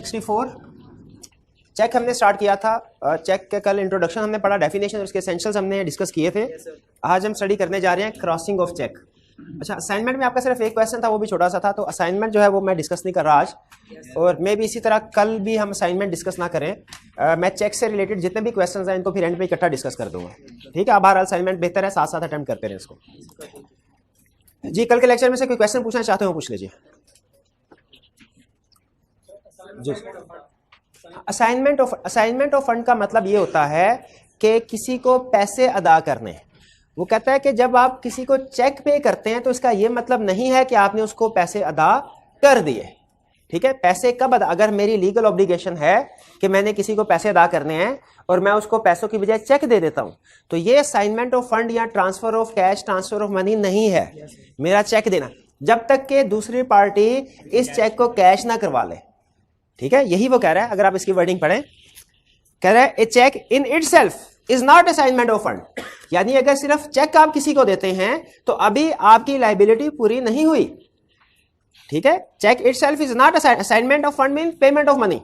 64 check हमने start किया था। चेक के कल इंट्रोडक्शन हमने पढ़ा, डेफिनेशन और उसके एसेंशियल्स हमने डिस्कस किए थे। आज हम स्टडी करने जा रहे हैं क्रॉसिंग ऑफ चेक। अच्छा, असाइनमेंट में आपका सिर्फ एक क्वेश्चन था, वो भी छोटा सा था, तो असाइनमेंट जो है वो मैं डिस्कस नहीं कर रहा आज, और मे भी इसी तरह कल भी हम असाइनमेंट डिस्कस ना करें। मैं चेक से रिलेटेड जितने भी क्वेश्चन हैं इनको फिर एंड पे इकट्ठा डिस्कस कर दूंगा, ठीक है। अब हर असाइनमेंट बेहतर है, साथ साथ अटेम्प्ट करते रहे इसको। जी, कल के लेक्चर में से कोई क्वेश्चन पूछना चाहते हो पूछ लीजिए जी। असाइनमेंट ऑफ फंड का मतलब ये होता है कि किसी को पैसे अदा करने। वो कहता है कि जब आप किसी को चेक पे करते हैं तो इसका ये मतलब नहीं है कि आपने उसको पैसे अदा कर दिए, ठीक है। पैसे कब अदा, अगर मेरी लीगल ऑब्लिगेशन है कि मैंने किसी को पैसे अदा करने हैं और मैं उसको पैसों की बजाय चेक दे देता हूं, तो ये असाइनमेंट ऑफ फंड या transfer of cash, transfer of money नहीं है। मेरा चेक देना, जब तक कि दूसरी पार्टी इस चेक को कैश ना करवा ले, ठीक है, यही वो कह रहा है। अगर आप इसकी वर्डिंग पढ़ें, कह रहा है a cheque in itself is not assignment of fund, यानी अगर सिर्फ चेक आप किसी को देते हैं तो अभी आपकी लायबिलिटी पूरी नहीं हुई, ठीक है। Cheque itself is not assignment of fund mean payment of money.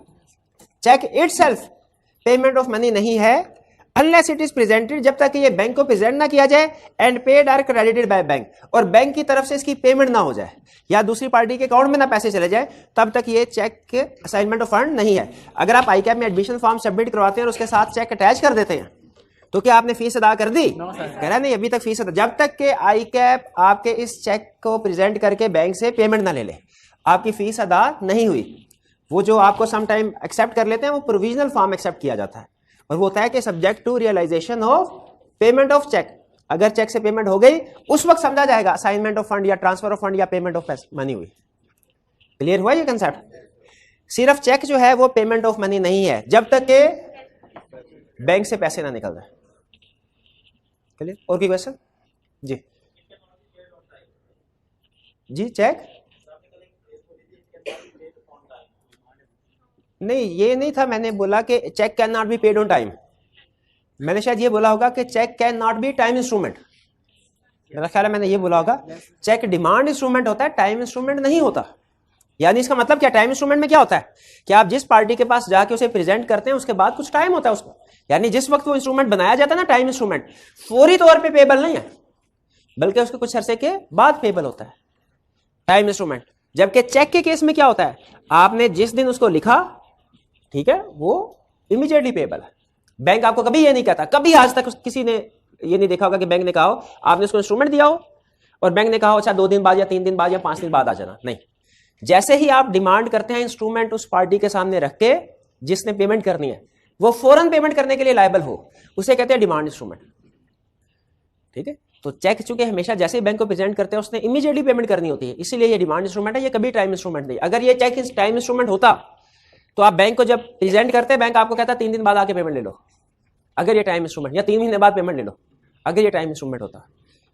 Cheque itself payment of money नहीं है अनलेस इट इज प्रेजेंटेड, जब तक ये बैंक को प्रेजेंट ना किया जाए, and paid or credited by bank, और बैंक की तरफ से इसकी पेमेंट ना हो जाए या दूसरी पार्टी के अकाउंट में ना पैसे चले जाए, तब तक ये चेक के असाइनमेंट ऑफ फंड नहीं है। अगर आप आईकैप में एडमिशन फॉर्म सबमिट करवाते हैं और उसके साथ चेक अटैच कर देते हैं तो क्या आपने फीस अदा कर दी? कह रहा नहीं, अभी तक फीस अदा, जब तक के आईकैप आपके इस चेक को प्रेजेंट करके बैंक से पेमेंट ना ले ले, आपकी फीस अदा नहीं हुई। वो जो आपको सम टाइम एक्सेप्ट कर लेते हैं वो प्रोविजनल फॉर्म एक्सेप्ट किया जाता है, और वो होता है कि subject to realisation of payment of cheque. अगर चेक से पेमेंट हो गई उस वक्त समझा जाएगा असाइनमेंट ऑफ फंड या ट्रांसफर ऑफ फंड या पेमेंट ऑफ मनी हुई। क्लियर हुआ ये कंसेप्ट? सिर्फ चेक जो है वो पेमेंट ऑफ मनी नहीं है जब तक के बैंक से पैसे ना निकल जाए। क्लियर? और कोई क्वेश्चन? जी जी, चेक नहीं, ये नहीं था। मैंने बोला कि cheque cannot be paid on time. मैंने शायद ये बोला होगा कि cheque cannot be time instrument. मेरा ख्याल है मैंने ये बोला होगा। चेक डिमांड इंस्ट्रूमेंट होता है, टाइम इंस्ट्रूमेंट नहीं होता। यानी इसका मतलब क्या, टाइम इंस्ट्रूमेंट में क्या होता है कि आप जिस पार्टी के पास जाके उसे प्रेजेंट करते हैं उसके बाद कुछ टाइम होता है उसको, यानी जिस वक्त वो इंस्ट्रूमेंट बनाया जाता है ना, टाइम इंस्ट्रूमेंट फौरी तौर पे पेबल नहीं है, बल्कि उसके कुछ अरसे के बाद पेबल होता है टाइम इंस्ट्रूमेंट। जबकि चेक के केस में क्या होता है, आपने जिस दिन उसको लिखा, ठीक है, वो इमीडिएटली पेबल है। बैंक आपको कभी ये नहीं कहता, कभी आज तक किसी ने ये नहीं देखा होगा कि बैंक ने कहा हो आपने उसको इंस्ट्रूमेंट दिया हो और बैंक ने कहा हो अच्छा 2 दिन बाद या 3 दिन बाद या 5 दिन बाद आ जाना। नहीं, जैसे ही आप डिमांड करते हैं इंस्ट्रूमेंट उस पार्टी के सामने रख के जिसने पेमेंट करनी है, वो फौरन पेमेंट करने के लिए लायबल हो, उसे कहते हैं डिमांड इंस्ट्रूमेंट, ठीक है। तो चेक चूंकि हमेशा जैसे ही बैंक को प्रेजेंट करते हैं उसने इमीडिएटली पेमेंट करनी होती है, इसीलिए ये डिमांड इंस्ट्रूमेंट है, ये कभी टाइम इंस्ट्रूमेंट नहीं। अगर ये चेक टाइम इंस्ट्रूमेंट होता तो आप बैंक को जब प्रेजेंट करते हैं बैंक आपको कहता 3 दिन बाद आके पेमेंट ले लो, अगर ये टाइम इंस्ट्रूमेंट, या 3 महीने बाद पेमेंट ले लो अगर ये टाइम इंस्ट्रूमेंट होता।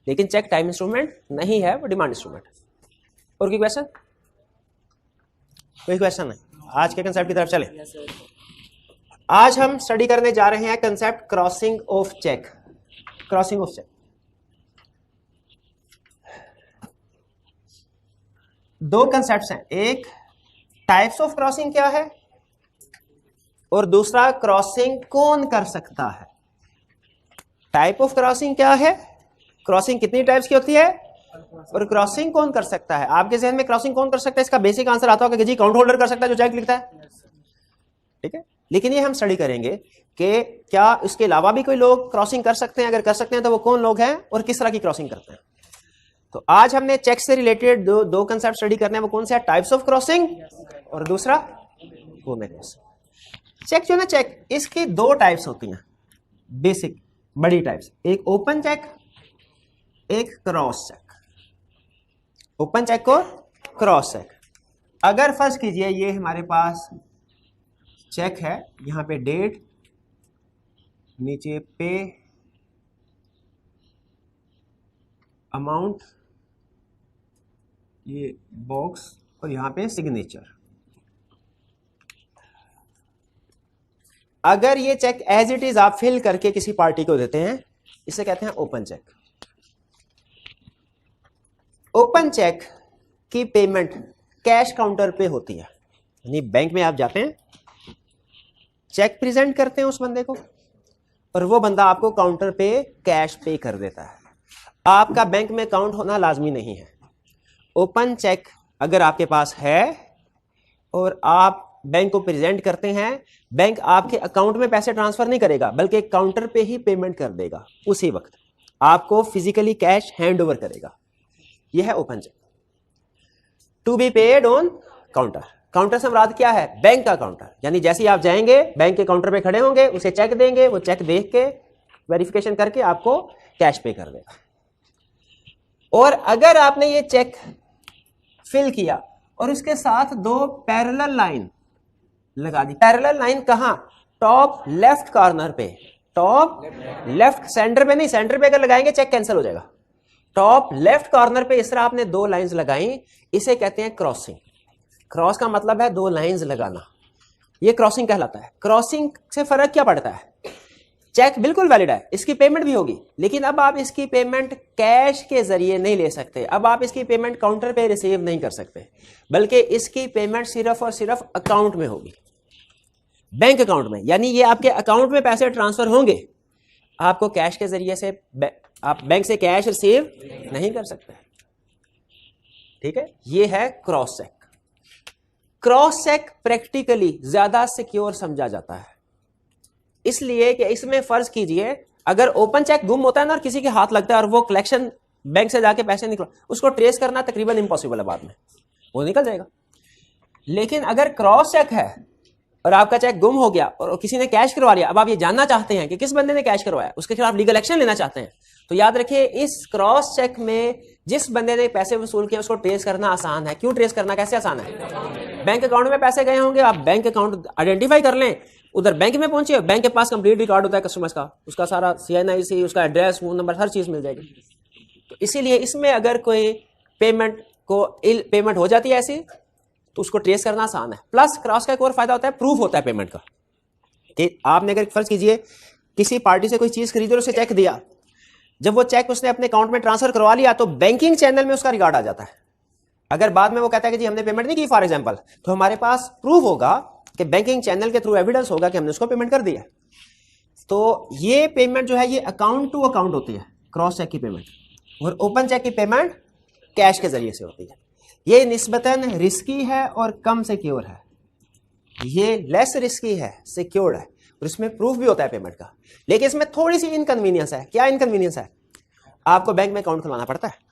लेकिन चेक टाइम इंस्ट्रूमेंट नहीं है, वो डिमांड इंस्ट्रूमेंट। और कोई क्वेश्चन? कोई क्वेश्चन नहीं? आज के कंसेप्ट की तरफ चले। आज हम स्टडी करने जा रहे हैं concept crossing of cheque. Crossing of cheque, दो कंसेप्ट्स हैं, एक टाइप्स ऑफ क्रॉसिंग क्या है और दूसरा क्रॉसिंग कौन कर सकता है। टाइप ऑफ क्रॉसिंग क्या है, क्रॉसिंग कितनी टाइप्स की होती है, और क्रॉसिंग कौन कर सकता है। आपके जहन में क्रॉसिंग कौन कर सकता है, इसका बेसिक आंसर आता होगा कि जी अकाउंट होल्डर कर सकता है जो चेक लिखता है, ठीक है। लेकिन ये हम स्टडी करेंगे कि क्या इसके अलावा भी कोई लोग क्रॉसिंग कर सकते हैं, अगर कर सकते हैं तो वो कौन लोग हैं और किस तरह की क्रॉसिंग करते हैं। तो आज हमने चेक से रिलेटेड दो कंसेप्ट स्टडी करने हैं। वो कौन से है, टाइप्स ऑफ क्रॉसिंग और दूसरा चेक। जो ना चेक, इसकी 2 टाइप्स होती हैं बेसिक बड़ी टाइप्स, एक ओपन चेक, एक क्रॉस चेक। ओपन चेक और क्रॉस चेक। अगर फर्ज कीजिए ये हमारे पास चेक है, यहां पे डेट, नीचे पे, अमाउंट, ये बॉक्स, और यहां पे सिग्नेचर। अगर ये चेक एज इट इज आप फिल करके किसी पार्टी को देते हैं, इसे कहते हैं ओपन चेक। ओपन चेक की पेमेंट कैश काउंटर पे होती है। यानी बैंक में आप जाते हैं, चेक प्रेजेंट करते हैं उस बंदे को, और वो बंदा आपको काउंटर पे कैश पे कर देता है। आपका बैंक में अकाउंट होना लाजमी नहीं है। ओपन चेक अगर आपके पास है और आप बैंक को प्रेजेंट करते हैं, बैंक आपके अकाउंट में पैसे ट्रांसफर नहीं करेगा, बल्कि काउंटर पे ही पेमेंट कर देगा। उसी वक्त आपको फिजिकली कैश हैंड ओवर करेगा। यह है open cheque. To be paid on counter. Counter से मुराद क्या है? बैंक का काउंटर। यानी जैसे ही आप जाएंगे बैंक के काउंटर पे खड़े होंगे, उसे चेक देंगे, वो चेक देख के वेरिफिकेशन करके आपको कैश पे कर देगा। और अगर आपने ये चेक फिल किया और उसके साथ दो पैरेलल लाइन लगा दी। पैरेलल लाइन कहां? टॉप लेफ्ट कॉर्नर पे। टॉप लेफ्ट, सेंटर पे नहीं, सेंटर पे अगर लगाएंगे चेक कैंसिल हो जाएगा। टॉप लेफ्ट कॉर्नर पे इस तरह आपने दो लाइंस लगाई, इसे कहते हैं क्रॉसिंग। क्रॉस का मतलब है दो लाइंस लगाना, ये क्रॉसिंग कहलाता है। क्रॉसिंग से फर्क क्या पड़ता है? चेक बिल्कुल वैलिड है, इसकी पेमेंट भी होगी, लेकिन अब आप इसकी पेमेंट कैश के जरिए नहीं ले सकते। अब आप इसकी पेमेंट काउंटर पे रिसीव नहीं कर सकते, बल्कि इसकी पेमेंट सिर्फ और सिर्फ अकाउंट में होगी, बैंक अकाउंट में। यानी ये आपके अकाउंट में पैसे ट्रांसफर होंगे, आपको कैश के जरिए से आप बैंक से कैश रिसीव नहीं कर सकते। ठीक है, ये है cross cheque. Cross cheque practically ज्यादा सिक्योर समझा जाता है, इसलिए कि इसमें फर्ज कीजिए अगर ओपन चेक गुम होता है ना और किसी के हाथ लगता है और वो कलेक्शन बैंक से जाके पैसे निकल, उसको ट्रेस करना तकरीबन इम्पॉसिबल है, बाद में वो निकल जाएगा। लेकिन अगर क्रॉस चेक है और आपका चेक गुम हो गया और किसी ने कैश करवा लिया, अब आप ये जानना चाहते हैं कि किस बंदे ने कैश करवाया, उसके खिलाफ लीगल एक्शन लेना चाहते हैं, तो याद रखिए इस क्रॉस चेक में जिस बंदे ने पैसे वसूल किए उसको ट्रेस करना आसान है। क्यों ट्रेस करना? कैसे आसान है? बैंक अकाउंट में पैसे गए होंगे, आप बैंक अकाउंट आइडेंटिफाई कर लें, उधर बैंक में पहुंचे, बैंक के पास कंप्लीट रिकॉर्ड होता है कस्टमर्स का, उसका सारा CNIC, उसका एड्रेस, फोन नंबर, हर चीज मिल जाएगी। तो इसीलिए इसमें अगर कोई पेमेंट हो जाती है ऐसी, तो उसको ट्रेस करना आसान है। प्लस क्रॉस का एक और फायदा होता है, प्रूफ होता है पेमेंट का, कि आपने अगर फर्ज कीजिए किसी पार्टी से कोई चीज खरीदी और उसे चेक दिया, जब वो चेक उसने अपने अकाउंट में ट्रांसफर करवा लिया तो बैंकिंग चैनल में उसका रिकॉर्ड आ जाता है। अगर बाद में वो कहता है कि जी हमने पेमेंट नहीं की फॉर एग्जांपल, तो हमारे पास प्रूफ होगा कि बैंकिंग चैनल के थ्रू एविडेंस होगा कि हमने उसको पेमेंट कर दिया। तो ये पेमेंट जो है ये अकाउंट टू अकाउंट होती है, क्रॉस चेक की पेमेंट, और ओपन चेक की पेमेंट कैश के जरिए से होती है। ये निस्बतन रिस्की है और कम सिक्योर है, ये लेस रिस्की है, सिक्योर्ड है, और इसमें प्रूफ भी होता है पेमेंट का। लेकिन इसमें थोड़ी सी इनकन्वीनियंस है। क्या इनकन्वीनियंस है? आपको बैंक में अकाउंट खुलवाना पड़ता है।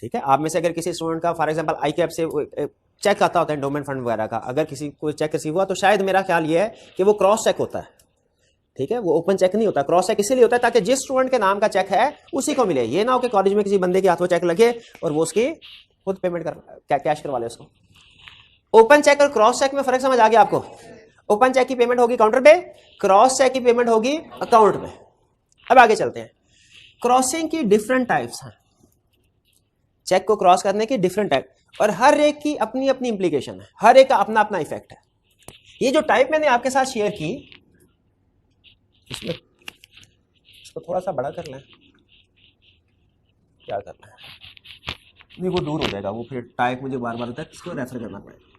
ठीक है, आप में से अगर किसी स्टूडेंट का फॉर एग्जांपल ICAP से चेक आता होता है एंडोमेंट फंड वगैरह का, अगर किसी को चेक रिसीव हुआ तो शायद मेरा ख्याल ये है कि वो क्रॉस चेक होता है। ठीक है, वो ओपन चेक नहीं होता, क्रॉस चेक इसीलिए होता है ताकि जिस स्टूडेंट के नाम का चेक है उसी को मिले। ये ना हो कि कॉलेज में किसी बंदे के हाथ में चेक लगे और वो उसकी खुद पेमेंट कर कैश करवा ले उसको। ओपन चेक और क्रॉस चेक में फर्क समझ आ गया आपको? ओपन चेक की पेमेंट होगी काउंटर पे, क्रॉस चेक की पेमेंट होगी अकाउंट में। अब आगे चलते हैं। क्रॉसिंग की डिफरेंट टाइप्स हैं, चेक को क्रॉस करने की डिफरेंट टाइप, और हर एक की अपनी अपनी इंप्लीकेशन है, हर एक का अपना अपना इफेक्ट है। ये जो टाइप मैंने आपके साथ शेयर की, इसको थोड़ा सा बड़ा कर लें, क्या करना है, नहीं वो दूर हो जाएगा, वो फिर टाइप मुझे बार बार तक इसको रेफर करना पड़ेगा।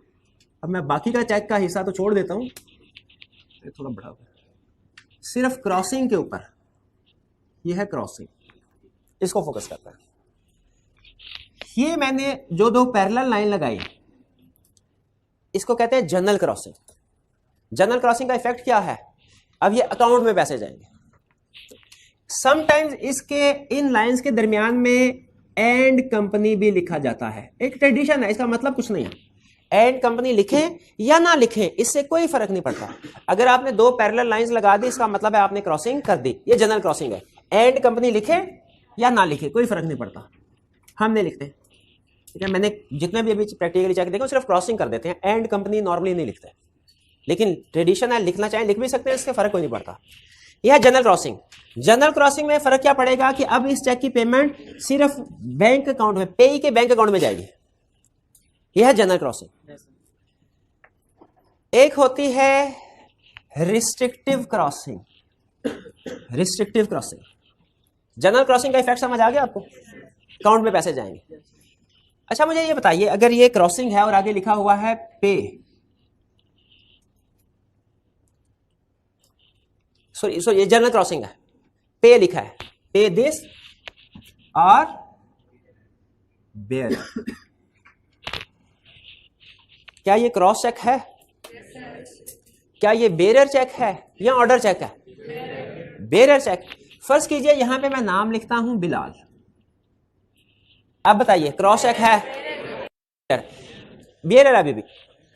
अब मैं बाकी का चेक का हिस्सा तो छोड़ देता हूं, थोड़ा बड़ा हो, सिर्फ क्रॉसिंग के ऊपर, ये है क्रॉसिंग, इसको फोकस करता है। ये मैंने जो दो पैरेलल लाइन लगाई, इसको कहते हैं जनरल क्रॉसिंग। जनरल क्रॉसिंग का इफेक्ट क्या है? अब ये अकाउंट में पैसे जाएंगे। समटाइम्स इसके इन लाइंस के दरमियान में एंड कंपनी भी लिखा जाता है, एक ट्रेडिशन है, इसका मतलब कुछ नहीं है। एंड कंपनी लिखें या ना लिखें इससे कोई फर्क नहीं पड़ता। अगर आपने दो पैरेलल लाइंस लगा दी, इसका मतलब है आपने क्रॉसिंग कर दी, ये जनरल क्रॉसिंग है। एंड कंपनी लिखे या ना लिखे कोई फर्क नहीं पड़ता, हम नहीं लिखते। ठीक है, मैंने जितने भी अभी प्रैक्टिकली चेक देखा सिर्फ क्रॉसिंग कर देते हैं, एंड कंपनी नॉर्मली नहीं लिखते, लेकिन ट्रेडिशन है, लिखना चाहे लिख भी सकते हैं, इससे फर्क कोई नहीं पड़ता। यह है जनरल क्रॉसिंग। जनरल क्रॉसिंग में फर्क क्या पड़ेगा कि अब इस चेक की पेमेंट सिर्फ बैंक अकाउंट में, पेई के बैंक अकाउंट में जाएगी। यह है जनरल क्रॉसिंग। एक होती है restrictive crossing. Restrictive crossing, general crossing का इफेक्ट समझ आ गया आपको? अकाउंट में पैसे जाएंगे। अच्छा मुझे ये बताइए, अगर ये क्रॉसिंग है और आगे लिखा हुआ है पे, सॉरी ये जनरल क्रॉसिंग है, पे लिखा है, पे दिस और बेयर, क्या ये क्रॉस चेक है? क्या ये बेरर चेक है या ऑर्डर चेक है? Bearer check. फर्ज कीजिए यहां पे मैं नाम लिखता हूं बिलाल, अब बताइए क्रॉस चेक है? बेरर। अभी भी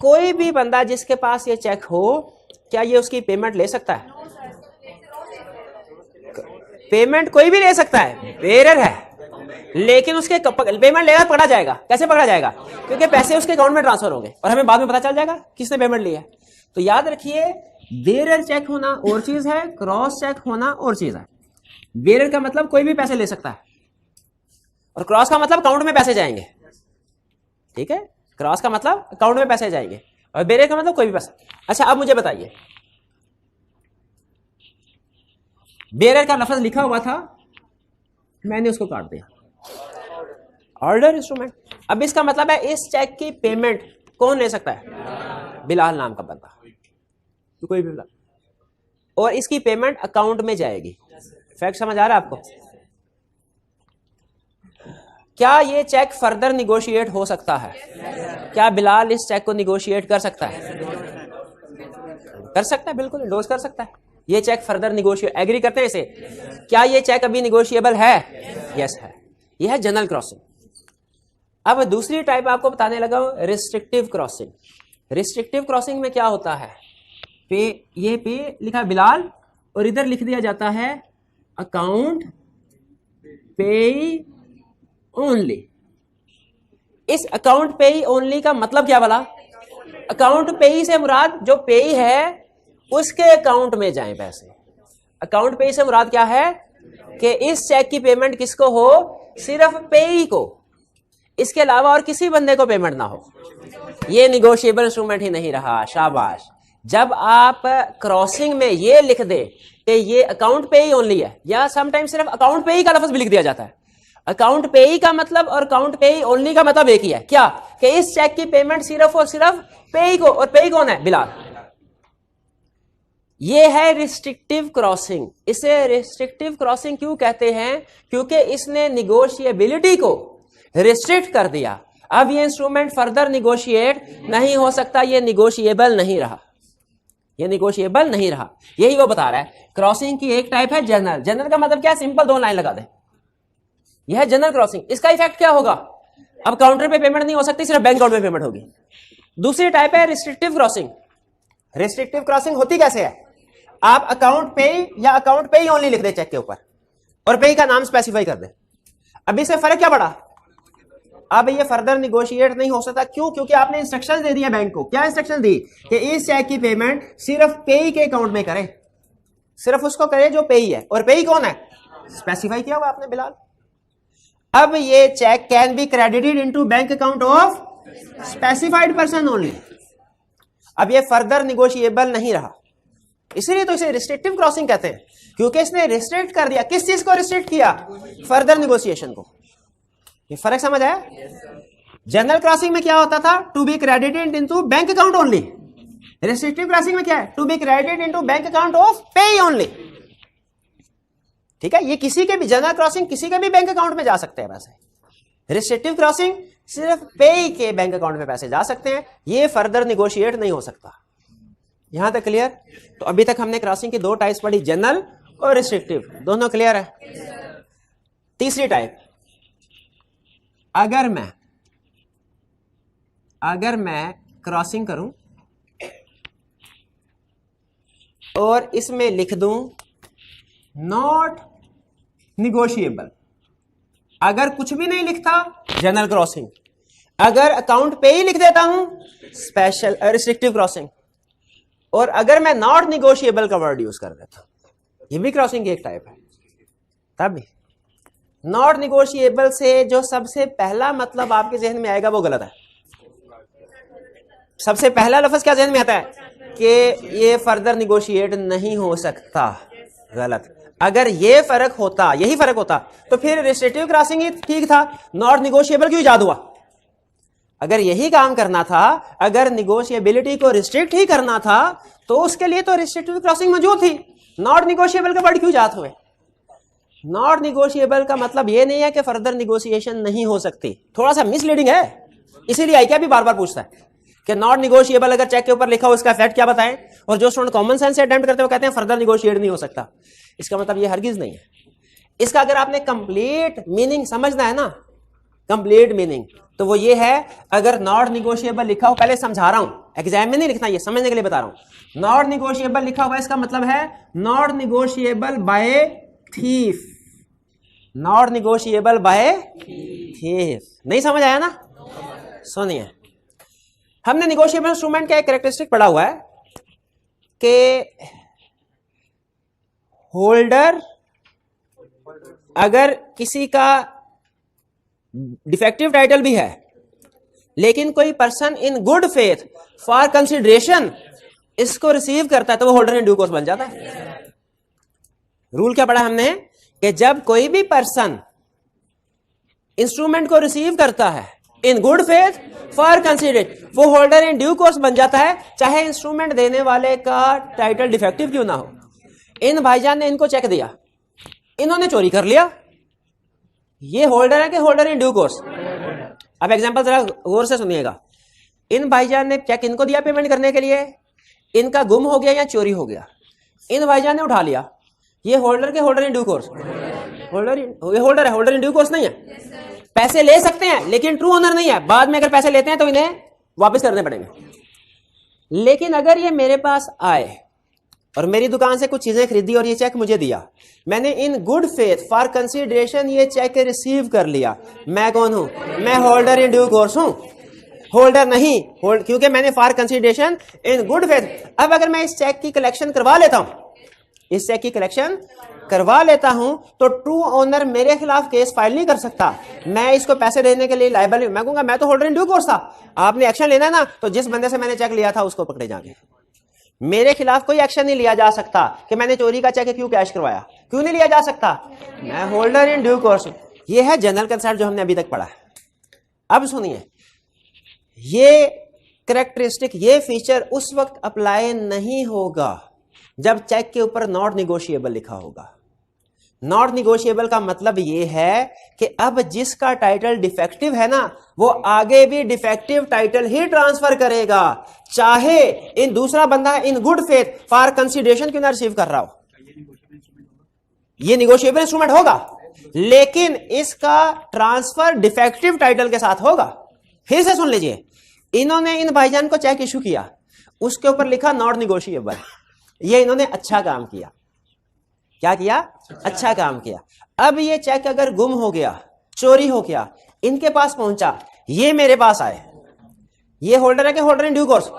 कोई भी बंदा जिसके पास ये चेक हो, क्या ये उसकी पेमेंट ले सकता है? पेमेंट कोई भी ले सकता है, बेरर है, लेकिन उसके पेमेंट लेगा पकड़ा जाएगा। कैसे पकड़ा जाएगा? क्योंकि पैसे उसके अकाउंट में ट्रांसफर होंगे और हमें बाद में पता चल जाएगा किसने पेमेंट ली है। तो याद रखिए, बेरर चेक होना और चीज है, क्रॉस चेक होना और चीज है। बेरर का मतलब कोई भी पैसे ले सकता है और क्रॉस का मतलब अकाउंट में पैसे जाएंगे। ठीक है, क्रॉस का मतलब अकाउंट में पैसे जाएंगे और बेरर का मतलब कोई भी पैसा। अच्छा अब मुझे बताइए, बेरर का लफ्ज लिखा हुआ था, मैंने उसको काट दिया, ऑर्डर इंस्ट्रूमेंट। अब इसका मतलब है इस चेक की पेमेंट कौन ले सकता है? बिलाल नाम का बंदा, तो कोई भी बिलाल, और इसकी पेमेंट अकाउंट में जाएगी। फैक्ट समझ आ रहा है आपको? क्या ये चेक फर्दर निगोशिएट हो सकता है? क्या बिलाल इस चेक को निगोशिएट कर सकता है? कर सकता है, बिल्कुल इंडोर्स कर सकता है। ये चेक फर्दर निगोशिएट, एग्री करते हैं इसे? क्या ये चेक अभी निगोशिएबल है? यस है। यह है जनरल क्रॉसिंग। अब दूसरी टाइप आपको बताने लगा हूं, रिस्ट्रिक्टिव क्रॉसिंग। रिस्ट्रिक्टिव क्रॉसिंग में क्या होता है, पे, ये पे लिखा बिलाल और इधर लिख दिया जाता है अकाउंट पे ओनली। इस अकाउंट पे ओनली का मतलब क्या बोला? अकाउंट पे से मुराद जो पे है उसके अकाउंट में जाएं पैसे। अकाउंट पे से मुराद क्या है कि इस चेक की पेमेंट किसको हो? सिर्फ पे को, इसके अलावा और किसी बंदे को पेमेंट ना हो। ये निगोशिएबल इंस्ट्रूमेंट ही नहीं रहा। शाबाश। जब आप क्रॉसिंग में ये लिख दे कि ये अकाउंट पे ही ओनली है, या समटाइम सिर्फ अकाउंट पे ही का लफ्ज भी लिख दिया जाता है। अकाउंट पे ही का मतलब और अकाउंट पे ही ओनली का मतलब एक ही है। क्या? कि इस चेक की पेमेंट सिर्फ और सिर्फ पे ही को, और पे ही कौन है? बिलाल। ये है रिस्ट्रिक्टिव क्रॉसिंग। इसे रिस्ट्रिक्टिव क्रॉसिंग क्यों कहते हैं? क्योंकि इसने निगोशिएबिलिटी को रिस्ट्रिक्ट कर दिया। अब ये इंस्ट्रूमेंट फर्दर निगोशिएट नहीं हो सकता, ये निगोशिएबल नहीं रहा, ये निगोशिएबल नहीं रहा। यही वो बता रहा है। क्रॉसिंग की एक टाइप है जनरल। जनरल का मतलब क्या? सिंपल दो लाइन लगा दे, यह है जनरल क्रॉसिंग। इसका इफेक्ट क्या होगा? अब काउंटर पे पेमेंट नहीं हो सकती, सिर्फ बैंक अकाउंट में पेमेंट होगी। दूसरी टाइप है रिस्ट्रिक्टिव क्रॉसिंग। रिस्ट्रिक्टिव क्रॉसिंग होती कैसे है? आप अकाउंट पे या अकाउंट पे ही ओनली लिख दे चेक के ऊपर और पे का नाम स्पेसिफाई कर दे। अभी से फर्क क्या पड़ा? अब ये फर्दर निगोशिएट नहीं हो सकता। क्यों? क्योंकि आपने इंस्ट्रक्शन दे दिया बैंक को। क्या इंस्ट्रक्शन दी? कि इस चेक की पेमेंट सिर्फ पे के अकाउंट में करे, सिर्फ उसको करे जो पे है। और पे कौन है? स्पेसिफाई किया हुआ आपने, बिलाल। अब ये cheque can be credited into bank account of specified person only. अब ये फर्दर निगोशिएबल नहीं रहा, इसीलिए तो इसे रिस्ट्रिक्टिव क्रॉसिंग कहते हैं, क्योंकि इसने रिस्ट्रिक्ट कर दिया। किस चीज को रिस्ट्रिक्ट किया? फर्दर निगोशिएशन को। ये फर्क समझ आया? जनरल क्रॉसिंग में क्या होता था? To be credited into bank account only. Restrictive crossing में क्या है? To be credited into bank account of payee only. ठीक है, ये किसी के भी, जनरल क्रॉसिंग किसी के भी बैंक अकाउंट में जा सकते हैं पैसे। रिस्ट्रिक्टिव क्रॉसिंग सिर्फ पे के बैंक अकाउंट में पैसे जा सकते हैं, ये फर्दर निगोशिएट नहीं हो सकता। यहां तक क्लियर? तो अभी तक हमने क्रॉसिंग की दो टाइप्स पढ़ी, जनरल और रिस्ट्रिक्टिव। दोनों क्लियर है? तीसरी टाइप, अगर मैं क्रॉसिंग करूं और इसमें लिख दूं नॉट निगोशिएबल, अगर कुछ भी नहीं लिखता जनरल क्रॉसिंग, अगर अकाउंट पे ही लिख देता हूं स्पेशल रिस्ट्रिक्टिव क्रॉसिंग, और अगर मैं नॉट निगोशिएबल का वर्ड यूज कर देता हूं, ये भी क्रॉसिंग की एक टाइप है। तब भी नॉट निगोशिएबल से जो सबसे पहला मतलब आपके जहन में आएगा वो गलत है। सबसे पहला लफ्ज क्या जहन में आता है? कि ये फर्दर निगोशिएट नहीं हो सकता। गलत। अगर ये फर्क होता, यही फर्क होता, तो फिर रिस्ट्रिक्टिव क्रॉसिंग ही ठीक था, नॉट निगोशिएबल क्यों इजाद हुआ? अगर यही काम करना था, अगर निगोशिएबिलिटी को रिस्ट्रिक्ट ही करना था, तो उसके लिए तो रिस्ट्रिक्टिव क्लॉजिंग मौजूद थी। नॉट निगोशिएबल का वर्ड क्यों जात हुए? नॉट निगोशिएबल का मतलब ये नहीं है कि फर्दर निगोशिएशन नहीं हो सकती, थोड़ा सा मिसलीडिंग है। इसीलिए आई क्या भी बार बार पूछता है कि नॉट निगोशिएबल अगर चेक के ऊपर लिखा हो उसका फैक्ट क्या बताएं, और जो स्टूडेंट कॉमन सेंस से अटेम्प्ट करते हो कहते हैं फर्दर निगोशिएट नहीं हो सकता। इसका मतलब ये हरगिज नहीं है। इसका अगर आपने कंप्लीट मीनिंग समझना है ना, कंप्लीट मीनिंग, तो वो ये है, अगर नॉट निगोशिएबल लिखा हो, पहले समझा रहा हूं, एग्जाम में नहीं लिखना, ये समझने के लिए बता रहा हूं। नॉट निगोशिएबल लिखा हुआ, इसका मतलब है not negotiable by thief, not negotiable by thief. नहीं समझ आया ना? सुनिए, हमने निगोशिएबल इंस्ट्रूमेंट का एक कैरेक्टरिस्टिक पढ़ा हुआ है कि होल्डर अगर किसी का डिफेक्टिव टाइटल भी है, लेकिन कोई person in good faith for consideration इसको रिसीव करता है, तो वो होल्डर इन ड्यू कोर्स बन जाता है। रूल क्या पढ़ा हमने कि जब कोई भी पर्सन इंस्ट्रूमेंट को रिसीव करता है इन गुड फेथ फॉर कंसिडरेशन, वो होल्डर इन ड्यू कोर्स बन जाता है, चाहे इंस्ट्रूमेंट देने वाले का टाइटल डिफेक्टिव क्यों ना हो। इन भाईजान ने इनको चेक दिया, इन्होंने चोरी कर लिया, ये होल्डर है कि होल्डर इन ड्यू कोर्स? अब एग्जांपल जरा गौर से सुनिएगा। इन भाईजान ने चेक इनको दिया पेमेंट करने के लिए, इनका गुम हो गया या चोरी हो गया, इन भाईजान ने उठा लिया, ये होल्डर के holder in due course? Holder, ये होल्डर है, होल्डर इन ड्यू कोर्स नहीं है। पैसे ले सकते हैं लेकिन ट्रू ओनर नहीं है, बाद में अगर पैसे लेते हैं तो इन्हें वापस करने पड़ेंगे। लेकिन अगर ये मेरे पास आए और मेरी दुकान से कुछ चीजें खरीदी और ये चेक मुझे दिया, मैंने इन गुड फेथ फॉर कंसिडरेशन ये चेक रिसीव कर लिया, मैं कौन हूं? मैं होल्डर इन ड्यू कोर्स हूं, होल्डर नहीं, क्योंकि मैंने for consideration in good faith. अब अगर मैं इस चेक की कलेक्शन करवा लेता हूं, इस चेक की कलेक्शन करवा लेता हूं, तो ट्रू ओनर मेरे खिलाफ केस फाइल नहीं कर सकता, मैं इसको पैसे देने के लिए लायबल हूं। मैं कहूंगा मैं तो होल्डर इन ड्यू कोर्स था, आपने एक्शन लेना है ना, तो जिस बंदे से मैंने चेक लिया था उसको पकड़े जाएंगे। मेरे खिलाफ कोई एक्शन नहीं लिया जा सकता कि मैंने चोरी का चेक क्यों कैश करवाया, क्यों नहीं लिया जा सकता, मैं होल्डर इन ड्यू कोर्स। ये है जनरल कंसेप्ट जो हमने अभी तक पढ़ा है। अब सुनिए, ये कैरेक्टरिस्टिक, ये फीचर उस वक्त अप्लाई नहीं होगा जब चेक के ऊपर नॉट निगोशिएबल लिखा होगा। नॉट निगोशिएबल का मतलब यह है कि अब जिसका टाइटल डिफेक्टिव है ना, वो आगे भी डिफेक्टिव टाइटल ही ट्रांसफर करेगा, चाहे इन दूसरा बंदा इन गुड फेथ फॉर कंसिडरेशन क्यों ना रिसीव कर रहा हो। ये निगोशिएबल इंस्ट्रूमेंट होगा, लेकिन इसका ट्रांसफर डिफेक्टिव टाइटल के साथ होगा। फिर से सुन लीजिए, इन्होंने इन भाईजान को चेक इशू किया, उसके ऊपर लिखा नॉट निगोशिएबल, ये इन्होंने अच्छा काम किया। क्या किया? अच्छा काम किया। अब ये चेक अगर गुम हो गया, चोरी हो गया, इनके पास पहुंचा, ये मेरे पास आए, ये होल्डर है कि holder in due course?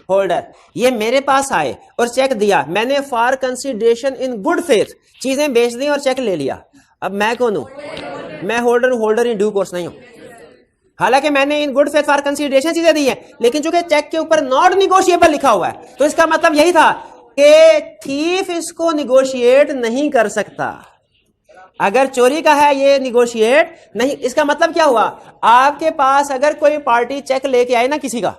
Holder. ये मेरे पास आए और चेक दिया, मैंने for consideration in good faith चीजें बेच दी और चेक ले लिया। अब मैं कौन हूं? मैं होल्डर हूं, होल्डर इन ड्यू कोर्स नहीं हूं। हालांकि मैंने इन गुड फेथ फॉर कंसिडरेशन चीजें दी है, लेकिन चूंकि चेक के ऊपर नॉट निगोशिएबल लिखा हुआ है, तो इसका मतलब यही था कि थीफ इसको निगोशिएट नहीं कर सकता। अगर चोरी का है ये निगोशिएट नहीं। इसका मतलब क्या हुआ? आपके पास अगर कोई पार्टी चेक लेके आए ना किसी का,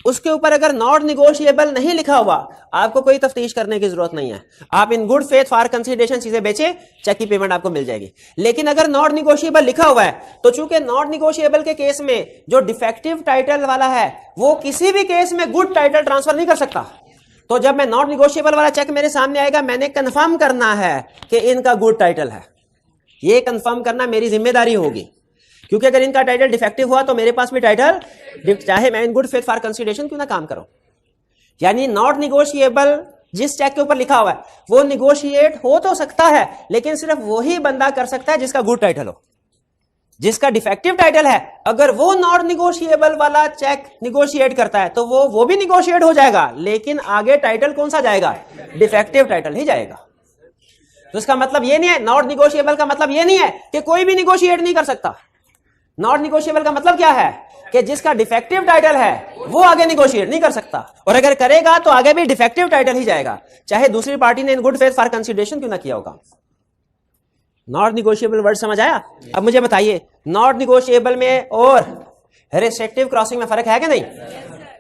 उसके ऊपर अगर नॉट निगोशिएबल नहीं लिखा हुआ, आपको कोई तफ्तीश करने की जरूरत नहीं है। आप इन गुड फेथ फॉर कंसिडरेशन चीजें बेचे, चेक की पेमेंट आपको मिल जाएगी। लेकिन अगर नॉट निगोशिएबल लिखा हुआ है, तो चूंकि नॉट निगोशिएबल के केस में जो डिफेक्टिव टाइटल वाला है वो किसी भी केस में गुड टाइटल ट्रांसफर नहीं कर सकता। तो जब मैं नॉट निगोशिएबल वाला चेक मेरे सामने आएगा, मैंने कंफर्म करना है कि इनका गुड टाइटल है। ये कंफर्म करना मेरी जिम्मेदारी होगी, क्योंकि अगर इनका टाइटल डिफेक्टिव हुआ तो मेरे पास भी टाइटल, चाहे मैं इन गुड फेथ फॉर कंसिडरेशन क्यों ना काम करूं। यानी नॉट निगोशिएबल जिस चेक के ऊपर लिखा हुआ है वो निगोशिएट हो तो सकता है, लेकिन सिर्फ वही बंदा कर सकता है जिसका गुड टाइटल हो। जिसका डिफेक्टिव टाइटल है, अगर वो नॉट निगोशिएबल वाला चेक निगोशिएट करता है तो वो भी निगोशिएट हो जाएगा, लेकिन आगे टाइटल कौन सा जाएगा? डिफेक्टिव टाइटल ही जाएगा। तो इसका मतलब ये नहीं है, नॉट निगोशिएबल का मतलब ये नहीं है कि कोई भी निगोशिएट नहीं कर सकता। नॉट निगोशिएबल का मतलब क्या है कि जिसका डिफेक्टिव टाइटल है वो आगे निगोशिएट नहीं कर सकता, और अगर करेगा तो आगे भी डिफेक्टिव टाइटल ही जाएगा, चाहे दूसरी पार्टी ने in good faith for consideration क्यों ना किया होगा। नॉट निगोशिएबल वर्ड समझ आया? अब मुझे बताइए, नॉट निगोशिएबल में और रिस्ट्रिक्टिव क्रॉसिंग में फर्क है कि नहीं?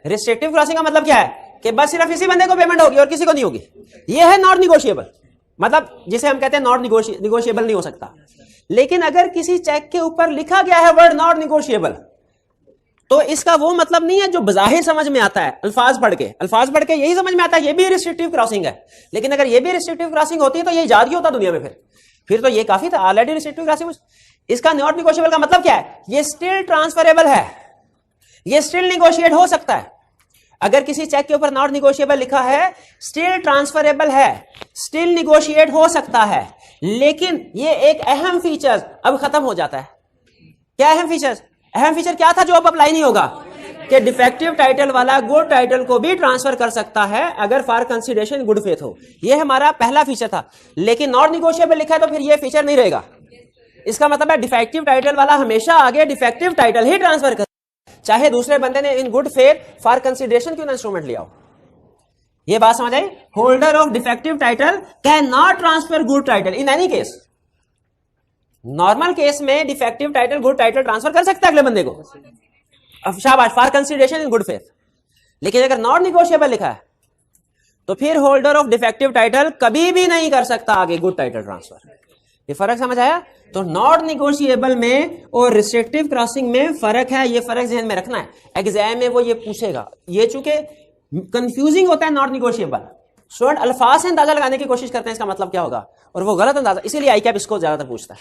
रिस्ट्रिक्टिव क्रॉसिंग का मतलब क्या है कि बस सिर्फ इसी बंदे को पेमेंट होगी और किसी को नहीं होगी। ये है नॉट निगोशिएबल, मतलब जिसे हम कहते हैं नॉट निगोशिएबल नहीं हो सकता। लेकिन अगर किसी चेक के ऊपर लिखा गया है वर्ड नॉट निगोशिएबल, तो इसका वो मतलब नहीं है जो बज़ाहिर समझ में आता है अल्फाज पढ़ के यही समझ में आता है ये भी रिस्ट्रिक्टिव क्रॉसिंग है। लेकिन अगर ये भी रिस्ट्रिक्टिव क्रॉसिंग होती है तो ये इजाद ही होता दुनिया में, फिर तो ये काफी था ऑलरेडी रिस्ट्रिक्टिव क्रॉसिंग। इसका नॉट निगोशिएबल का मतलब क्या है? ये स्टिल ट्रांसफरेबल है, ये स्टिल निगोशिएट हो सकता है। अगर किसी चेक के ऊपर नॉट निगोशिएबल लिखा है, स्टिल ट्रांसफरेबल है, स्टिल निगोशिएट हो सकता है। लेकिन ये एक अहम फीचर अब खत्म हो जाता है। क्या अहम फीचर? अहम फीचर क्या था जो अब अप्लाई नहीं होगा? कि डिफेक्टिव टाइटल वाला गुड टाइटल को भी ट्रांसफर कर सकता है अगर फॉर कंसीडरेशन गुड फेथ हो। ये हमारा पहला फीचर था। लेकिन नॉट निगोशिएबल लिखा है तो फिर ये फीचर नहीं रहेगा। इसका मतलब है डिफेक्टिव टाइटल वाला हमेशा आगे डिफेक्टिव टाइटल ही ट्रांसफर कर, चाहे दूसरे बंदे ने in good faith for consideration क्यों ना इंस्ट्रूमेंट लिया हो। ये बात समझ आई? Holder of defective title can not transfer good title in any case. Normal case में defective title good title transfer कर सकता है अगले बंदे को, शाबाश, for consideration in good faith. लेकिन अगर नॉट निगोशिएबल लिखा है तो फिर होल्डर ऑफ डिफेक्टिव टाइटल कभी भी नहीं कर सकता आगे गुड टाइटल ट्रांसफर। ये फर्क समझ आया? तो नॉट निगोशिएबल में और रिस्ट्रिक्टिव क्रॉसिंग में फर्क है, ये फर्क ध्यान में रखना है। एग्जाम में वो ये पूछेगा। ये चूंकि कंफ्यूजिंग होता है नॉट निगोशिएबल, स्टूडेंट अल्फाज से अंदाजा लगाने की कोशिश करते हैं इसका मतलब क्या होगा, और वो गलत अंदाजा, इसीलिए आईकैप इसको ज्यादातर पूछता है।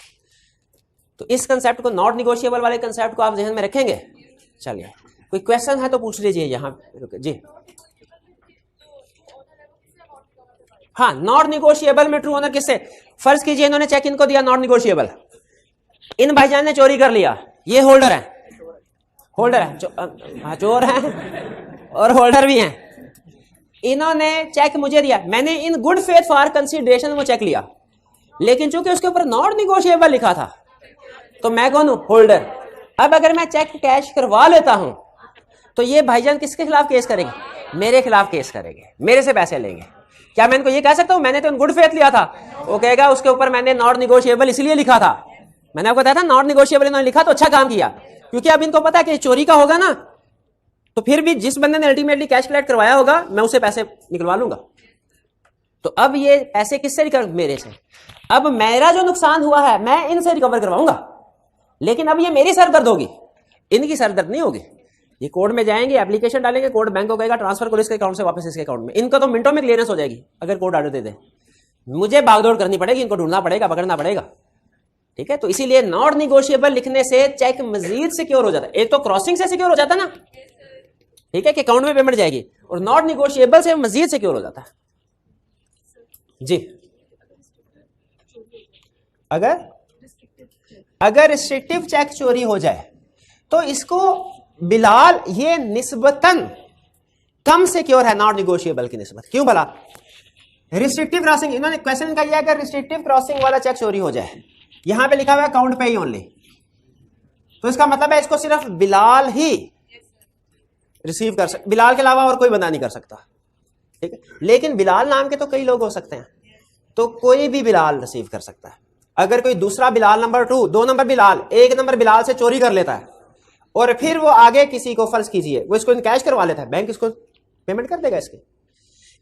तो इस कंसेप्ट को, नॉट निगोशिएबल वाले कंसेप्ट को आप ध्यान में रखेंगे। चलिए, कोई क्वेश्चन है तो पूछ लीजिए यहाँ जी। हाँ, नॉट निगोशिएबल में ट्रू ऑनर किससे? फर्ज कीजिए इन्होंने चेक इनको दिया नॉट निगोशिएबल, इन भाईजान ने चोरी कर लिया, ये होल्डर है, चोर है और होल्डर भी हैं। इन्होंने चेक मुझे दिया, मैंने इन गुड फेथ फॉर कंसीडरेशन वो चेक लिया, लेकिन चूंकि उसके ऊपर नॉट निगोशिएबल लिखा था तो मैं कौन हूं? होल्डर। अब अगर मैं चेक कैश करवा लेता हूं तो ये भाईजान किसके खिलाफ केस करेंगे? मेरे खिलाफ केस करेंगे, मेरे से पैसे लेंगे। क्या मैं इनको ये कह सकता हूं मैंने तो गुड फेथ लिया था? वो कहेगा उसके ऊपर मैंने नॉट निगोशिएबल इसलिए लिखा था। मैंने आपको बताया था नॉट निगोशिएबल इन्होंने लिखा तो अच्छा काम किया, क्योंकि अब इनको पता है कि चोरी का होगा ना, तो फिर भी जिस बंदे ने अल्टीमेटली कैश कलेक्ट करवाया होगा मैं उसे पैसे निकलवा लूंगा। तो अब ये पैसे किससे रिकवर? मेरे से। अब मेरा जो नुकसान हुआ है मैं इनसे रिकवर करवाऊंगा, लेकिन अब ये मेरी सरदर्द होगी, इनकी सरदर्द नहीं होगी। ये कोर्ट में जाएंगे, एप्लीकेशन डालेंगे, कोर्ट बैंक को कहेगा ट्रांसफर करो इसके अकाउंट से वापस इसके अकाउंट में। इनका तो मिनटों में क्लियरेंस हो जाएगी अगर कोर्ट ऑर्डर दे दे। मुझे भागदौड़ करनी पड़ेगी, इनको ढूंढना पड़ेगा, पकड़ना पड़ेगा। ठीक है, तो इसीलिए नॉट निगोशिएबल लिखने से चेक मजीद सिक्योर हो जाता है। एक तो क्रॉसिंग से सिक्योर हो जाता है ना, ठीक है, कि अकाउंट में पेमेंट जाएगी, और नॉट निगोशिएबल से मजीद सिक्योर हो जाता है जी। अगर रिस्ट्रिक्टिव चेक चोरी हो जाए तो इसको बिलाल ये निस्बतन कम सिक्योर है नॉट निगोशिएबल की निस्बत। क्यों भला? रिस्ट्रिक्टिव क्रॉसिंग, इन्होंने क्वेश्चन का अगर रिस्ट्रिक्टिव क्रॉसिंग वाला चेक चोरी हो जाए, यहां पे लिखा हुआ है अकाउंट पे ही ओनली, तो इसका मतलब है इसको सिर्फ बिलाल ही रिसीव कर सकता, बिलाल के अलावा और कोई बंदा नहीं कर सकता। ठीक है, लेकिन बिलाल नाम के तो कई लोग हो सकते हैं, तो कोई भी बिलाल रिसीव कर सकता है। अगर कोई दूसरा Bilal number 2, 2 number Bilal, 1 number Bilal से चोरी कर लेता है और फिर वो आगे किसी को, फर्ज कीजिए वो इसको कैश करवा लेता है, बैंक इसको पेमेंट कर देगा इसके।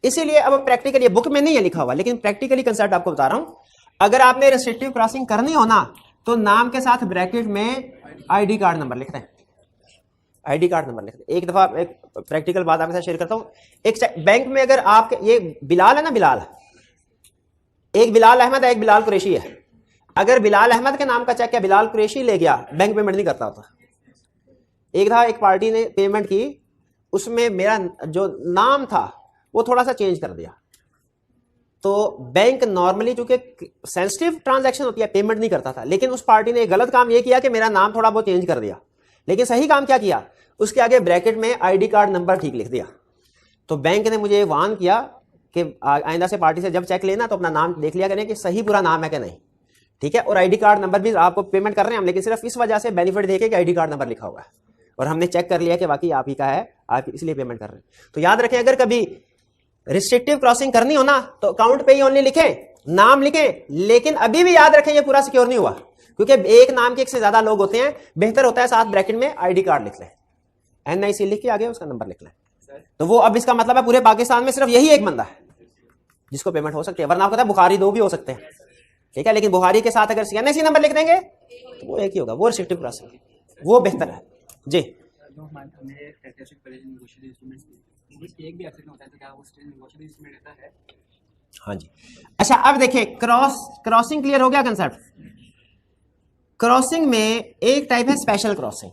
इसीलिए अब प्रैक्टिकली, बुक में नहीं है लिखा हुआ, लेकिन प्रैक्टिकली कंसेप्ट आपको बता रहा हूं। अगर आपने रिस्ट्रिक्टिव क्रॉसिंग करनी हो ना, तो नाम के साथ ब्रैकेट में आईडी कार्ड नंबर लिखते हैं, आईडी कार्ड नंबर लिखते हैं। एक दफा एक प्रैक्टिकल बात आपके साथ शेयर करता हूं। एक बैंक में अगर आपके, ये बिलाल है ना, बिलाल, एक बिलाल अहमद है, एक बिलाल कुरैशी है। अगर बिलाल अहमद के नाम का चेक या बिलाल कुरैशी ले गया, बैंक पेमेंट नहीं करता होता। एक दफा एक पार्टी ने पेमेंट की, उसमें मेरा जो नाम था वो थोड़ा सा चेंज कर दिया, तो बैंक नॉर्मली चूंकि सेंसिटिव ट्रांजैक्शन होती है पेमेंट नहीं करता था, लेकिन उस पार्टी ने एक गलत काम ये किया कि मेरा नाम थोड़ा बहुत चेंज कर दिया। लेकिन सही काम क्या किया, उसके आगे ब्रैकेट में आईडी कार्ड नंबर ठीक लिख दिया। तो बैंक ने मुझे वार्न किया कि आइंदा से पार्टी से जब चेक लेना तो अपना नाम देख लिया करें कि सही पूरा नाम है कि नहीं। ठीक है, और आईडी कार्ड नंबर भी आपको पेमेंट कर रहे हैं हम, लेकिन सिर्फ इस वजह से बेनिफिट देके कि आईडी कार्ड नंबर लिखा हुआ है और हमने चेक कर लिया कि वाकई आप ही का है, आप इसलिए पेमेंट कर रहे हैं। तो याद रखें, अगर कभी रिस्ट्रिक्टिव क्रॉसिंग करनी हो ना, तो अकाउंट पे ही ओनली लिखें नाम लिखें, लेकिन अभी भी याद रखें ये पूरा सिक्योर नहीं हुआ, क्योंकि एक नाम के एक से ज्यादा लोग होते हैं। बेहतर होता है साथ ब्रैकेट में आईडी कार्ड लिख लें, NIC लिख के आगे उसका नंबर लिख लें। तो वो अब इसका मतलब है पूरे पाकिस्तान में सिर्फ यही एक बंदा है जिसको पेमेंट हो सकती है, वरना आपको पता है बुखारी 2 भी हो सकते हैं, ठीक है। लेकिन बुखारी के साथ अगर NIC नंबर लिख देंगे तो वो एक ही होगा, वो रिस्ट्रिक्टिव क्लास है, वो बेहतर है जी। हाँ जी। अच्छा अब देखें क्रॉसिंग क्लियर हो गया कंसेप्ट। क्रॉसिंग में एक टाइप है स्पेशल क्रॉसिंग।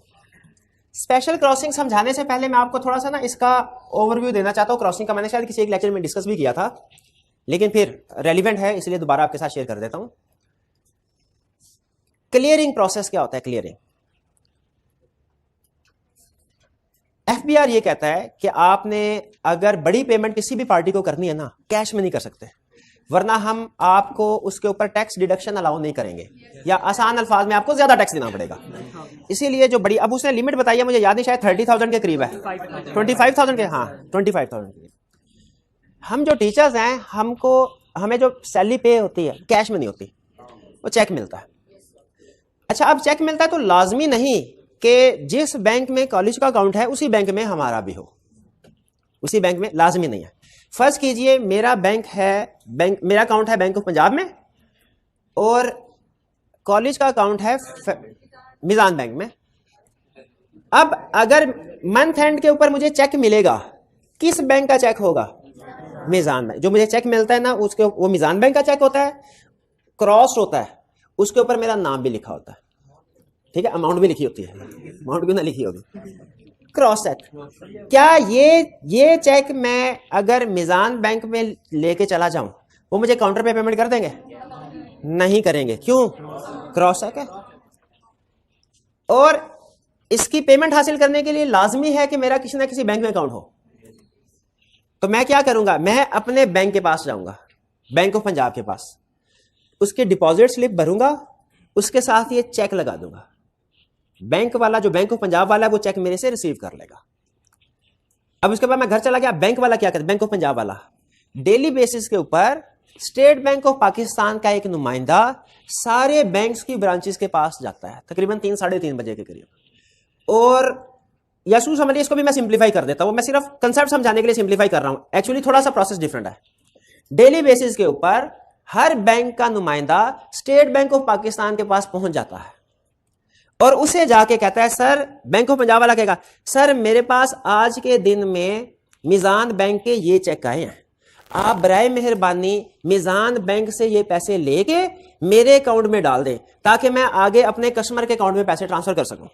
स्पेशल क्रॉसिंग समझाने से पहले मैं आपको थोड़ा सा ना इसका ओवरव्यू देना चाहता हूँ। क्रॉसिंग का मैंने शायद किसी एक लेक्चर में डिस्कस भी किया था, लेकिन फिर रेलिवेंट है इसलिए दोबारा आपके साथ शेयर कर देता हूं। क्लियरिंग प्रोसेस क्या होता है? क्लियरिंग, FBR ये कहता है कि आपने अगर बड़ी पेमेंट किसी भी पार्टी को करनी है ना, कैश में नहीं कर सकते, वरना हम आपको उसके ऊपर टैक्स डिडक्शन अलाउ नहीं करेंगे, या आसान अल्फाज में आपको ज्यादा टैक्स देना पड़ेगा। इसीलिए जो बड़ी, अब उसने लिमिट बताई है, मुझे याद नहीं, शायद 30,000 के करीब है, 25,000 के, हाँ 25,000 के। हम जो टीचर्स हैं, हमें जो सैलरी पे होती है कैश में नहीं होती, वो चेक मिलता है। अच्छा अब चेक मिलता है तो लाजमी नहीं कि जिस बैंक में कॉलेज का अकाउंट है उसी बैंक में हमारा भी हो, उसी बैंक में लाजमी नहीं है। फर्ज कीजिए मेरा मेरा अकाउंट है बैंक ऑफ पंजाब में और कॉलेज का अकाउंट है मिजान बैंक में। अब अगर मंथ एंड के ऊपर मुझे चेक मिलेगा, किस बैंक का चेक होगा? मिजान बैंक। जो मुझे चेक मिलता है ना उसके, वो मिजान बैंक का चेक होता है, क्रॉस होता है, उसके ऊपर मेरा नाम भी लिखा होता है, ठीक है, अमाउंट भी लिखी होती है, अमाउंट क्यों ना लिखी होगी, क्रॉस चेक। क्या ये चेक मैं अगर मिजान बैंक में लेके चला जाऊं, वो मुझे काउंटर पे पेमेंट कर देंगे? नहीं करेंगे। क्यों? क्रॉस चेक है। और इसकी पेमेंट हासिल करने के लिए लाजमी है कि मेरा किसी ना किसी बैंक में अकाउंट हो। तो मैं क्या करूंगा, मैं अपने बैंक के पास जाऊंगा, बैंक ऑफ पंजाब के पास, उसके डिपॉजिट स्लिप भरूंगा, उसके साथ ये चेक लगा दूंगा। बैंक वाला, जो बैंक ऑफ पंजाब वाला है, वो चेक मेरे से रिसीव कर लेगा। अब उसके बाद मैं घर चला गया, बैंक वाला क्या करता है, बैंक ऑफ पंजाब वाला डेली बेसिस के ऊपर स्टेट बैंक ऑफ पाकिस्तान का एक नुमाइंदा सारे बैंक्स की ब्रांचेस के पास जाता है, तकरीबन 3 साढ़े 3 बजे के करीब। और यसू समझिए, इसको भी मैं सिंप्लीफाई कर देता हूं, मैं सिर्फ कंसेप्ट समझाने के लिए सिंप्लीफाई कर रहा हूं, एक्चुअली थोड़ा सा प्रोसेस डिफरेंट है। डेली बेसिस के ऊपर हर बैंक का नुमाइंदा स्टेट बैंक ऑफ पाकिस्तान के पास पहुंच जाता है और उसे जाके कहता है, सर, बैंक ऑफ पंजाब वाला कहेगा, सर मेरे पास आज के दिन में मिजान बैंक के ये चेक आए हैं, आप बराए मेहरबानी मिजान बैंक से ये पैसे लेके मेरे अकाउंट में डाल दें ताकि मैं आगे अपने कस्टमर के अकाउंट में पैसे ट्रांसफर कर सकूं।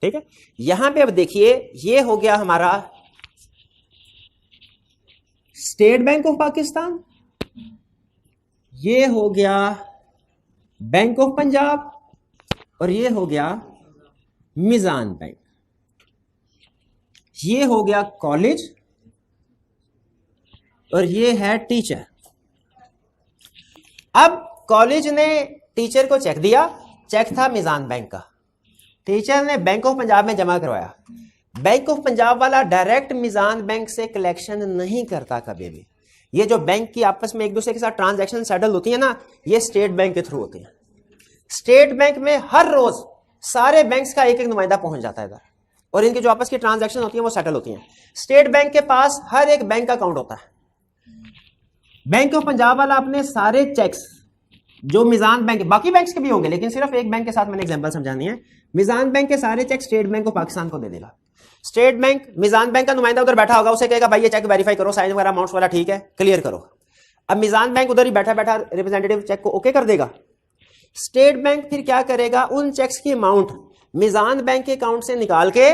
ठीक है, यहां पे अब देखिए, ये हो गया हमारा स्टेट बैंक ऑफ पाकिस्तान, ये हो गया बैंक ऑफ पंजाब, और ये हो गया मिजान बैंक, ये हो गया कॉलेज, और ये है टीचर। अब कॉलेज ने टीचर को चेक दिया, चेक था मिजान बैंक का, टीचर ने बैंक ऑफ पंजाब में जमा करवाया। बैंक ऑफ पंजाब वाला डायरेक्ट मिजान बैंक से कलेक्शन नहीं करता कभी भी। ये जो बैंक की आपस में एक दूसरे के साथ ट्रांजैक्शन सेटल होती है ना, ये स्टेट बैंक के थ्रू होती है। स्टेट बैंक में हर रोज सारे बैंक्स का एक एक नुमाइंदा पहुंच जाता है इधर, और इनकी जो आपस की ट्रांजैक्शन होती है वो सेटल होती है। स्टेट बैंक के पास हर एक बैंक का अकाउंट होता है। बैंक ऑफ पंजाब वाला अपने सारे चेक्स जो मिजान बैंक, बाकी बैंक्स के भी होंगे लेकिन सिर्फ एक बैंक के साथ मैंने एग्जांपल समझानी है, मिजान बैंक के सारे cheque State Bank of Pakistan को दे देगा। स्टेट बैंक, मिजान बैंक का नुमाइंदा उधर बैठा होगा, उसे कहेगा भाई ये चेक वेरीफाई करो, साइन वगैरह अमाउंट्स वाला ठीक है, क्लियर करो। अब मिजान बैंक उधर ही बैठा बैठा रिप्रेजेंटेटिव चेक को ओके कर देगा। स्टेट बैंक फिर क्या करेगा, उन चेक्स की अमाउंट मिजान बैंक के अकाउंट से निकाल के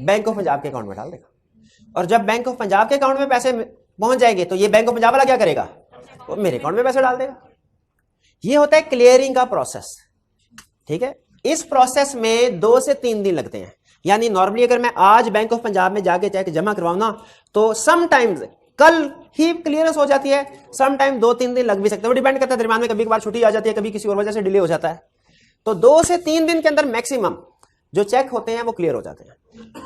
बैंक ऑफ पंजाब के अकाउंट में डाल देगा, और जब बैंक ऑफ पंजाब के अकाउंट में पैसे पहुंच जाएंगे तो ये बैंक ऑफ पंजाब वाला क्या करेगा, वो मेरे अकाउंट में पैसे डाल देगा। ये होता है क्लियरिंग का प्रोसेस। ठीक है, इस प्रोसेस में 2 से 3 दिन लगते हैं। यानी नॉर्मली अगर मैं आज बैंक ऑफ पंजाब में जाके चेक जमा करवाऊं ना, तो समटाइम्स कल ही क्लियरेंस हो जाती है, समटाइम 2-3 दिन लग भी सकते हैं, वो डिपेंड करता है, दरमियान में कभी कभार छुट्टी आ जाती है, कभी किसी और वजह से डिले हो जाता है। तो 2 से 3 दिन के अंदर मैक्सिमम जो चेक होते हैं वो क्लियर हो जाते हैं।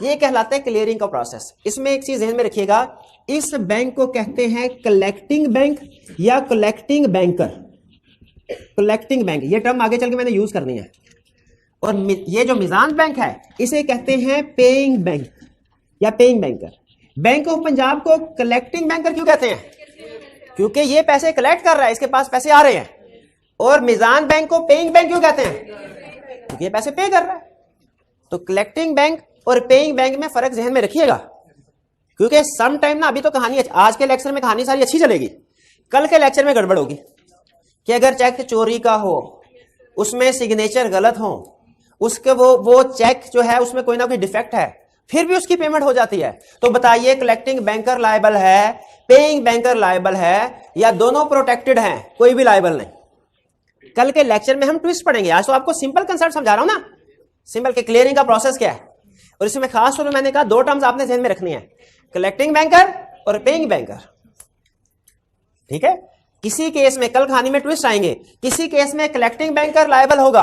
ये कहलाते हैं क्लियरिंग का प्रोसेस। इसमें एक चीज ध्यान में रखिएगा, इस बैंक को कहते हैं कलेक्टिंग बैंक या कलेक्टिंग बैंकर। कलेक्टिंग बैंक, ये टर्म आगे चल के मैंने यूज करनी है। और ये जो मीजान बैंक है इसे कहते हैं पेइंग बैंक या paying banker. Bank of Punjab को कलेक्टिंग बैंकर क्यों कहते हैं? क्योंकि ये पैसे कलेक्ट कर रहा है, इसके पास पैसे आ रहे हैं। और मीजान बैंक को पेइंग बैंक क्यों कहते हैं? क्योंकि ये पैसे पे कर रहा है। तो कलेक्टिंग बैंक और पेइंग बैंक में फर्क जहन में रखिएगा, क्योंकि सम टाइम ना, अभी तो कहानी, आज के लेक्चर में कहानी सारी अच्छी चलेगी, कल के लेक्चर में गड़बड़ होगी कि अगर चेक चोरी का हो, उसमें सिग्नेचर गलत हो, उसके वो चेक जो है उसमें कोई ना कोई डिफेक्ट है, फिर भी उसकी पेमेंट हो जाती है। तो बताइए कलेक्टिंग बैंकर लायबल है, पेइंग बैंकर लायबल है, या दोनों प्रोटेक्टेड हैं, कोई भी लायबल नहीं? कल के लेक्चर में हम ट्विस्ट पढ़ेंगे। आज तो आपको सिंपल कंसेप्ट समझा रहा हूं ना, सिंपल के क्लियरिंग का प्रोसेस क्या है। और इसमें खास तौर पर मैंने कहा दो टर्म्स आपने ध्यान में रखनी है, कलेक्टिंग बैंकर और पेइंग बैंकर। ठीक है? किसी केस में, कल कहानी में ट्विस्ट आएंगे, किसी केस में कलेक्टिंग बैंकर लायबल होगा,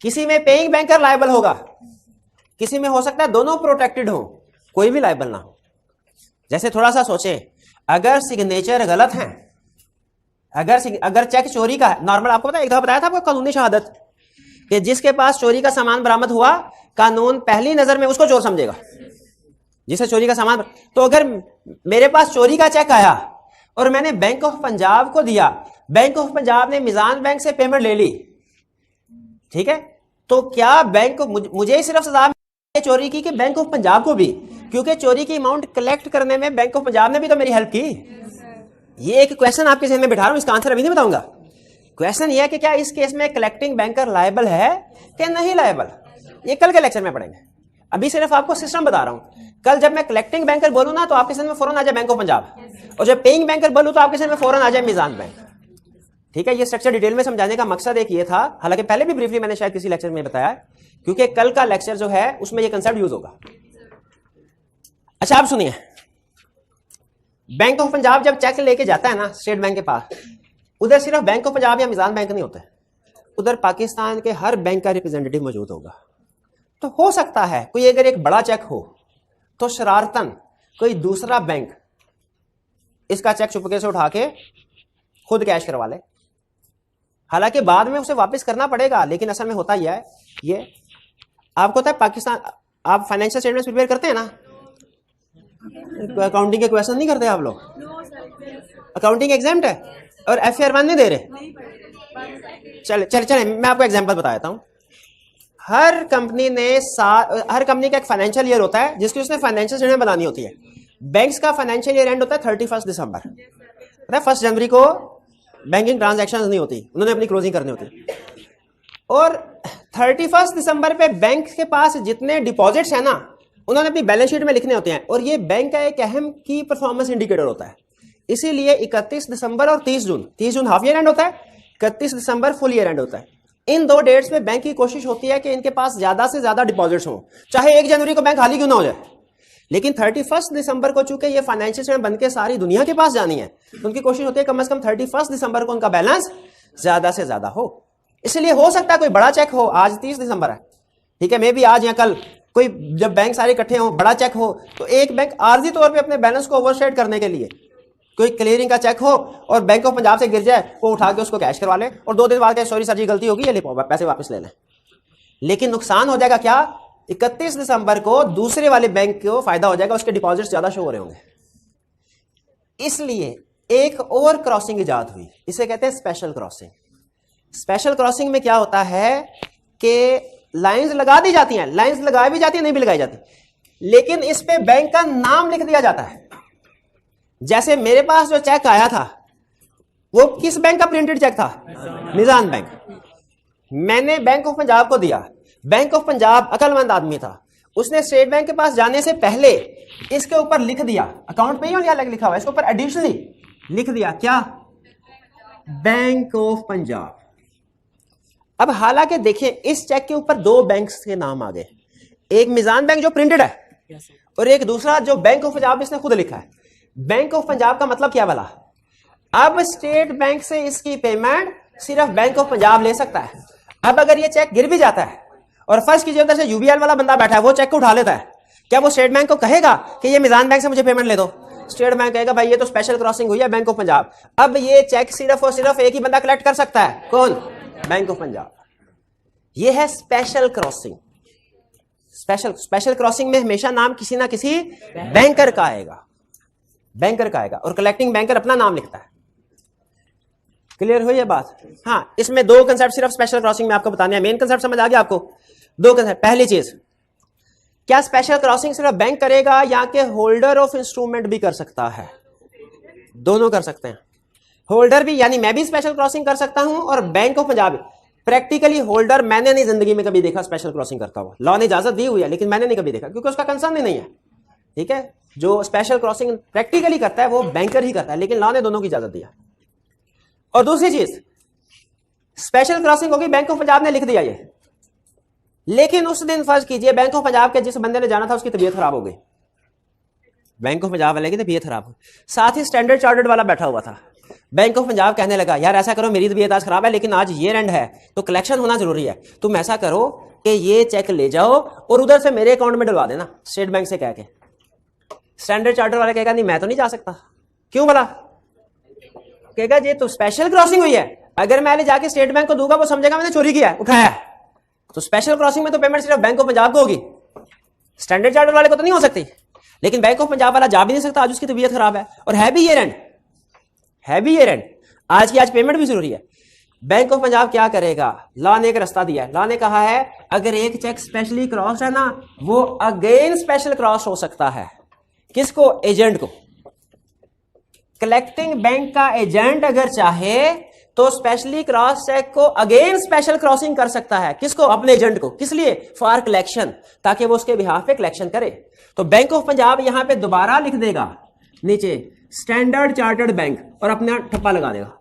किसी में पेइंग बैंकर लायबल होगा, किसी में हो सकता है दोनों प्रोटेक्टेड हो, कोई भी लायबल ना हो। जैसे थोड़ा सा सोचें, अगर सिग्नेचर गलत है, अगर चेक चोरी का है, नॉर्मल आपको पता है, एक दफा बताया था आपको कानूनी शहादत, कि जिसके पास चोरी का सामान बरामद हुआ, कानून पहली नजर में उसको चोर समझेगा, जिसे चोरी का सामान। तो अगर मेरे पास चोरी का चेक आया और मैंने बैंक ऑफ पंजाब को दिया, बैंक ऑफ पंजाब ने मीजान बैंक से पेमेंट ले ली, ठीक है, तो क्या बैंक मुझे ही सिर्फ सजा चोरी की कि बैंक ऑफ पंजाब को भी? क्योंकि चोरी की अमाउंट कलेक्ट करने में बैंक ऑफ पंजाब ने भी तो मेरी हेल्प की। ये एक क्वेश्चन आपके जहन में बिठा रहा हूं, इसका आंसर अभी नहीं बताऊंगा। क्वेश्चन ये है कि क्या इस केस में कलेक्टिंग बैंकर लायबल है कि नहीं लायबल? ये कल के लेक्चर में पढ़ेंगे, अभी सिर्फ आपको सिस्टम बता रहा हूं। कल जब मैं कलेक्टिंग बैंकर बोलूं ना, तो आपके समझ में फौरन आ जाए बैंक ऑफ पंजाब, और जब पेइंग बैंकर बोलूं तो आपके समझ में फौरन आ जाए मीजान बैंक। ठीक है? ये स्ट्रक्चर डिटेल में समझाने का मकसद एक ये था, हालांकि पहले भी ब्रीफली मैंने शायद किसी लेक्चर में बताया, क्योंकि कल का लेक्चर जो है उसमें ये कंसेप्ट यूज होगा। अच्छा, आप सुनिए, बैंक ऑफ पंजाब जब चेक लेके जाता है ना स्टेट बैंक के पास, उधर सिर्फ बैंक ऑफ पंजाब या मीजान बैंक नहीं होता है, उधर पाकिस्तान के हर बैंक का रिप्रेजेंटेटिव मौजूद होगा। तो हो सकता है कोई अगर एक बड़ा चेक हो तो शरारतन कोई दूसरा बैंक इसका चेक चुपके से उठा के खुद कैश करवा ले। हालांकि बाद में उसे वापस करना पड़ेगा, लेकिन असल में होता यह है, ये आपको पता है, पाकिस्तान, आप फाइनेंशियल स्टेटमेंट्स प्रिपेयर करते हैं ना, अकाउंटिंग के क्वेश्चन नहीं करते आप लोग? अकाउंटिंग एग्जाम्प्ट है और FR1 नहीं दे रहे? चले मैं आपको एग्जांपल बता देता हूं। हर कंपनी का एक फाइनेंशियल ईयर होता है जिसकी उसने फाइनेंशियल स्टेटमेंट बनानी होती है। बैंक्स का फाइनेंशियल ईयर एंड होता है 31 दिसंबर। 1 जनवरी को बैंकिंग ट्रांजैक्शंस नहीं होती, उन्होंने अपनी क्लोजिंग करनी होती। और 31 दिसंबर पे बैंक के पास जितने डिपॉजिट्स हैं ना, उन्होंने अपनी बैलेंस शीट में लिखने होते हैं, और ये बैंक का एक अहम की परफॉर्मेंस इंडिकेटर होता है। इसीलिए 31 दिसंबर और 30 जून हाफ ईयर एंड होता है, 31 दिसंबर फुल ईयर एंड होता है। इन दो डेट्स पे बैंक की कोशिश होती है कि इनके पास ज्यादा से ज्यादा डिपॉजिट्स हों, चाहे 1 जनवरी को बैंक खाली क्यों ना हो जाए। लेकिन 31 दिसंबर को चूंकि ये फाइनेंशियल स्टेटमेंट बन के सारी दुनिया के पास जानी है, तो उनकी कोशिश होती है कम से कम 31 दिसंबर को उनका बैलेंस ज्यादा से ज्यादा हो। इसलिए हो सकता है कोई बड़ा चेक हो, आज 30 दिसंबर है, ठीक है, मे भी आज या कल कोई जब बैंक सारे इकट्ठे हो, बड़ा चेक हो, तो एक बैंक आर्जी तौर पे अपने बैलेंस को ओवरस्टेट करने के लिए कोई क्लियरिंग का चेक हो और बैंक ऑफ पंजाब से गिर जाए, वो उठा के उसको कैश करवा ले और 2 दिन बाद कहे सॉरी सर जी गलती होगी, ये ले पैसे वापस ले लें। लेकिन नुकसान हो जाएगा क्या? 31 दिसंबर को दूसरे वाले बैंक को फायदा हो जाएगा, उसके डिपॉजिट ज्यादा शो हो रहे होंगे। इसलिए एक और क्रॉसिंग इजाद हुई, इसे कहते हैं स्पेशल क्रॉसिंग। स्पेशल क्रॉसिंग में क्या होता है कि लाइंस लगा दी जाती हैं, लाइंस लगाई भी जाती है, नहीं भी लगाई जाती, लेकिन इस पे बैंक का नाम लिख दिया जाता है। जैसे मेरे पास जो चेक आया था वो किस बैंक का प्रिंटेड चेक था? मीजान बैंक। मैंने बैंक ऑफ पंजाब को दिया, बैंक ऑफ पंजाब अकलमंद आदमी था, उसने स्टेट बैंक के पास जाने से पहले इसके ऊपर लिख दिया, अकाउंट में ही अलग लिखा हुआ है, इसके ऊपर एडिशनली लिख दिया क्या? Bank of Punjab. अब हालांकि देखिए इस चेक के ऊपर 2 बैंक्स के नाम आ गए, एक मीजान बैंक जो प्रिंटेड है और एक दूसरा जो बैंक ऑफ पंजाब इसने खुद लिखा है। बैंक ऑफ पंजाब का मतलब क्या भला? अब स्टेट बैंक से इसकी पेमेंट सिर्फ बैंक ऑफ पंजाब ले सकता है। अब अगर ये चेक गिर भी जाता है और फर्स्ट कीजिए उधर से यूबीएल वाला बंदा बैठा है, वो चेक को उठा लेता है, क्या वो स्टेट बैंक को कहेगा कि ये मिजान बैंक से मुझे पेमेंट ले दो? स्टेट बैंक कहेगा भाई ये तो स्पेशल क्रॉसिंग हुई है बैंक ऑफ पंजाब। अब ये चेक सिर्फ और सिर्फ एक ही बंदा कलेक्ट कर सकता है, कौन? Bank of Punjab. ये है स्पेशल क्रॉसिंग। स्पेशल क्रॉसिंग में हमेशा नाम किसी ना किसी बैंकर का आएगा, बैंकर का आएगा, और कलेक्टिंग बैंकर अपना नाम लिखता है। क्लियर हुई ये बात? हाँ, इसमें दो कंसेप्ट सिर्फ स्पेशल क्रॉसिंग में आपको बताने हैं। मेन कंसेप्ट समझ आ गया आपको? दो कंसेप्ट। पहली चीज, क्या स्पेशल क्रॉसिंग सिर्फ बैंक करेगा या कि होल्डर ऑफ इंस्ट्रूमेंट भी कर सकता है? दोनों कर सकते हैं। होल्डर भी, यानी मैं भी स्पेशल क्रॉसिंग कर सकता हूं और bank of Punjab. Practically holder मैंने नहीं जिंदगी में कभी देखा स्पेशल क्रॉसिंग करता हुआ। लॉ ने इजाजत दी हुई है लेकिन मैंने नहीं कभी देखा, क्योंकि उसका कंसर्न ही नहीं है। ठीक है, जो स्पेशल क्रॉसिंग प्रैक्टिकली करता है वो बैंकर ही करता है, लेकिन लॉ ने दोनों की इजाजत दिया। और दूसरी चीज, स्पेशल क्रॉसिंग होगी, बैंक ऑफ पंजाब ने लिख दिया ये, लेकिन उस दिन फर्ज कीजिए बैंक ऑफ पंजाब के जिस बंदे ने जाना था उसकी तबीयत खराब हो गई, बैंक ऑफ पंजाब वाले की तबीयत खराब हुई, साथ ही स्टैंडर्ड चार्टर्ड वाला बैठा हुआ था। बैंक ऑफ पंजाब कहने लगा यार ऐसा करो, मेरी तबीयत आज खराब है लेकिन आज ईयर एंड है तो कलेक्शन होना जरूरी है, तुम ऐसा करो कि ये चेक ले जाओ और उधर से मेरे अकाउंट में डलवा देना, स्टेट बैंक से कह के। स्टैंडर्ड चार्टर वाला कहेगा नहीं मैं तो नहीं जा सकता। क्यों बोला? कहेगा ये तो स्पेशल क्रॉसिंग हुई है, अगर मैं ले जाके स्टेट बैंक को दूंगा वो समझेगा मैंने चोरी किया है, उठाया है। तो स्पेशल क्रॉसिंग में तो पेमेंट सिर्फ बैंक ऑफ पंजाब को होगी, स्टैंडर्ड चार्टर वाले को तो नहीं हो सकती। लेकिन बैंक ऑफ पंजाब वाला जा भी नहीं सकता, आज उसकी तबीयत खराब है और है भी ईयर एंड, है भी ईयर एंड, आज की आज पेमेंट भी जरूरी है। बैंक ऑफ पंजाब क्या करेगा? लॉ ने एक रास्ता दिया है। लॉ ने कहा है अगर एक चेक स्पेशली क्रॉस है ना, वो अगेन स्पेशल क्रॉस हो सकता है। किसको? एजेंट को। कलेक्टिंग बैंक का एजेंट अगर चाहे तो स्पेशली क्रॉस चेक को अगेन स्पेशल क्रॉसिंग कर सकता है। किसको? अपने एजेंट को। किस लिए? फॉर कलेक्शन, ताकि वो उसके बिहाफ पे कलेक्शन करे। तो बैंक ऑफ पंजाब यहां पे दोबारा लिख देगा नीचे स्टैंडर्ड चार्टर्ड बैंक और अपना ठप्पा लगा देगा,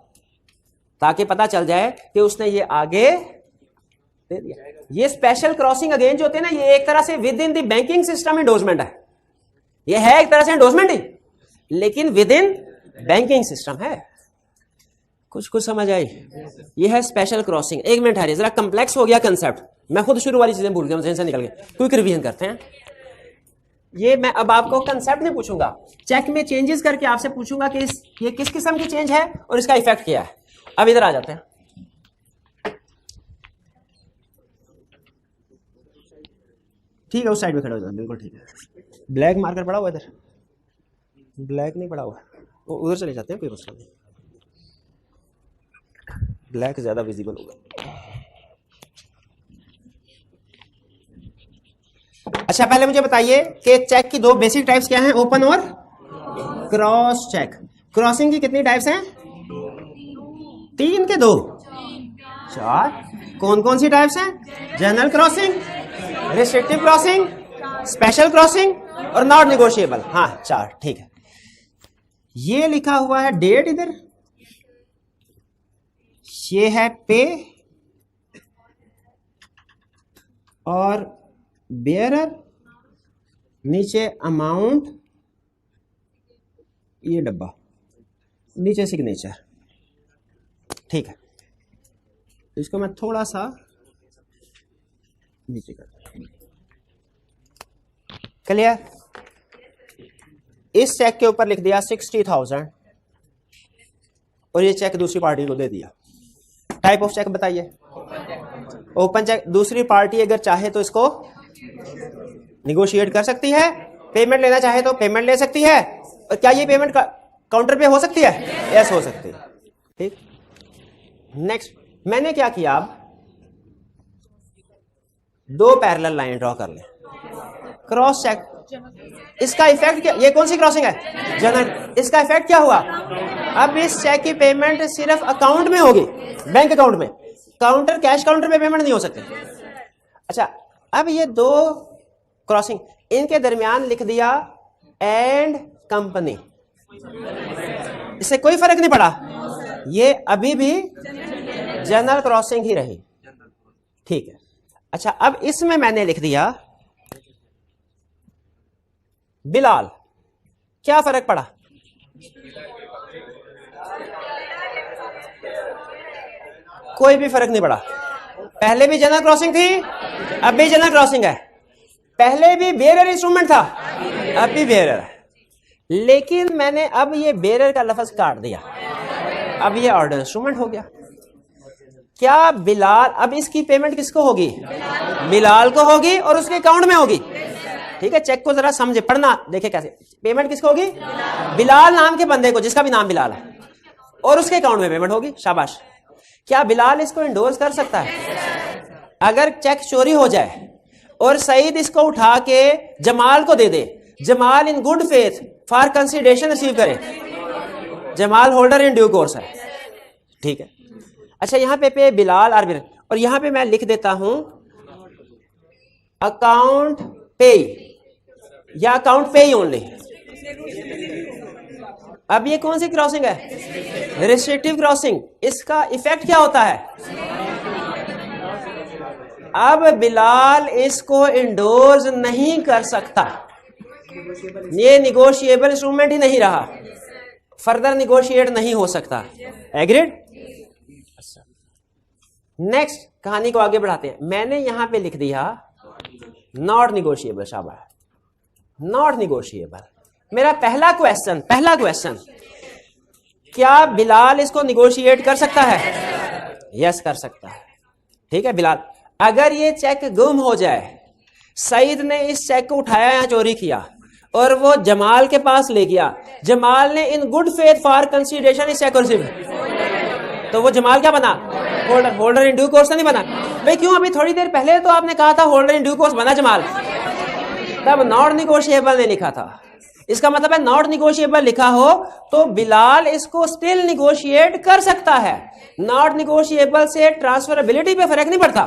ताकि पता चल जाए कि उसने ये आगे दे दिया। ये स्पेशल क्रॉसिंग अगेन जो होते हैं ना, ये एक तरह से with in the banking system endorsement है। ये है एक तरह से इंडोर्समेंट ही, लेकिन विद इन बैंकिंग सिस्टम है। कुछ समझ आई? ये है स्पेशल क्रॉसिंग। एक मिनट है, जरा कंप्लेक्स हो गया कंसेप्ट, मैं खुद शुरू वाली चीजें भूल गया, मुझे से निकल गया। क्विक रिवीजन करते हैं। ये मैं अब आपको कंसेप्ट नहीं पूछूंगा, चेक में चेंजेस करके आपसे पूछूंगा कि ये किस किस्म की चेंज है और इसका इफेक्ट क्या है। अब इधर आ जाते हैं। ठीक है, उस साइड में खड़े हो जाए, बिल्कुल ठीक है। ब्लैक मार्कर पड़ा हुआ इधर, ब्लैक नहीं पड़ा हुआ, वो उधर चले जाते हैं, कोई मसला नहीं, ब्लैक ज्यादा विजिबल होगा। अच्छा, पहले मुझे बताइए कि चेक की दो बेसिक टाइप्स क्या हैं, ओपन और क्रॉस चेक। क्रॉसिंग की कितनी टाइप्स हैं? 3 के 2 4। कौन कौन सी टाइप्स हैं? General crossing, restrictive crossing, special crossing और नॉट नेगोशिएबल। हाँ 4, ठीक है। ये लिखा हुआ है डेट इधर, ये है पे और बेयरर, नीचे अमाउंट, ये डब्बा, नीचे सिग्नेचर। ठीक है, इसको मैं थोड़ा सा नीचे करता हूं। क्लियर? इस चेक के ऊपर लिख दिया 60,000 और ये चेक दूसरी पार्टी को दे दिया। टाइप ऑफ चेक बताइए? Open cheque. दूसरी पार्टी अगर चाहे तो इसको निगोशिएट कर सकती है, पेमेंट लेना चाहे तो पेमेंट ले सकती है। और क्या ये पेमेंट काउंटर पे हो सकती है? यस, हो सकती है। ठीक, नेक्स्ट मैंने क्या किया, अब 2 पैरेलल लाइन ड्रॉ कर ले। क्रॉस चेक, इसका इफेक्ट क्या? ये कौन सी क्रॉसिंग है? जनरल। इसका इफेक्ट क्या हुआ? अब इस चेक की पेमेंट सिर्फ अकाउंट में होगी, बैंक अकाउंट में, काउंटर कैश काउंटर पे पेमेंट नहीं हो सकती। अच्छा, अब ये 2 क्रॉसिंग, इनके दरमियान लिख दिया एंड कंपनी, इससे कोई फर्क नहीं पड़ा, ये अभी भी जनरल क्रॉसिंग ही रही। ठीक है। अच्छा, अब इसमें मैंने लिख दिया बिलाल, क्या फर्क पड़ा? कोई भी फर्क नहीं पड़ा। पहले भी जनरल क्रॉसिंग थी, अब भी जनरल क्रॉसिंग है। पहले भी बेरर इंस्ट्रूमेंट था, अब भी बेरर है, लेकिन मैंने अब ये बेरर का लफ्ज काट दिया, अब ये ऑर्डर इंस्ट्रूमेंट हो गया। क्या बिलाल, अब इसकी पेमेंट किसको होगी? बिलाल को होगी और उसके अकाउंट में होगी। ठीक है, चेक को जरा समझे, पढ़ना, देखे कैसे पेमेंट किसको होगी? बिलाल नाम के बंदे को, जिसका भी नाम बिलाल है, और उसके अकाउंट में पेमेंट होगी। शाबाश। क्या बिलाल इसको इंडोर्स कर सकता है? अगर चेक चोरी हो जाए और सईद इसको उठा के जमाल को दे दे, Jamal in good faith for consideration receive करे, Jamal holder in due course है। ठीक है, अच्छा यहां पे बिलाल और यहां पे मैं लिख देता हूं अकाउंट पे या अकाउंट पे ओनली। अब ये कौन सी क्रॉसिंग है? Restrictive crossing. इसका इफेक्ट क्या होता है? अब बिलाल इसको इंडोर्स नहीं कर सकता, ये निगोशिएबल इंस्ट्रूमेंट ही नहीं रहा, फर्दर निगोशिएट नहीं हो सकता। एग्रीड? नेक्स्ट कहानी को आगे बढ़ाते हैं। मैंने यहां पे लिख दिया नॉट निगोशिएबल। शाबाश, नॉट निगोशिएबल। मेरा पहला क्वेश्चन, क्या बिलाल इसको निगोशिएट कर सकता है? यस, कर सकता है। ठीक है, बिलाल, अगर ये चेक गुम हो जाए, सईद ने इस चेक को उठाया या चोरी किया और वो जमाल के पास ले गया, जमाल ने in good faith for consideration इस चेक को रिसीव, तो वो जमाल क्या बना? होल्डर इन ड्यू कोर्स नहीं बना। भाई क्यों? अभी थोड़ी देर पहले तो आपने कहा था होल्डर इन ड्यू कोर्स बना जमाल, तब नॉट निगोशिएबल ने लिखा था। इसका मतलब है नॉट निगोशिएबल लिखा हो तो बिलाल इसको स्टिल निगोशिएट कर सकता है। नॉट निगोशिएबल से ट्रांसफरेबिलिटी पे फर्क नहीं पड़ता।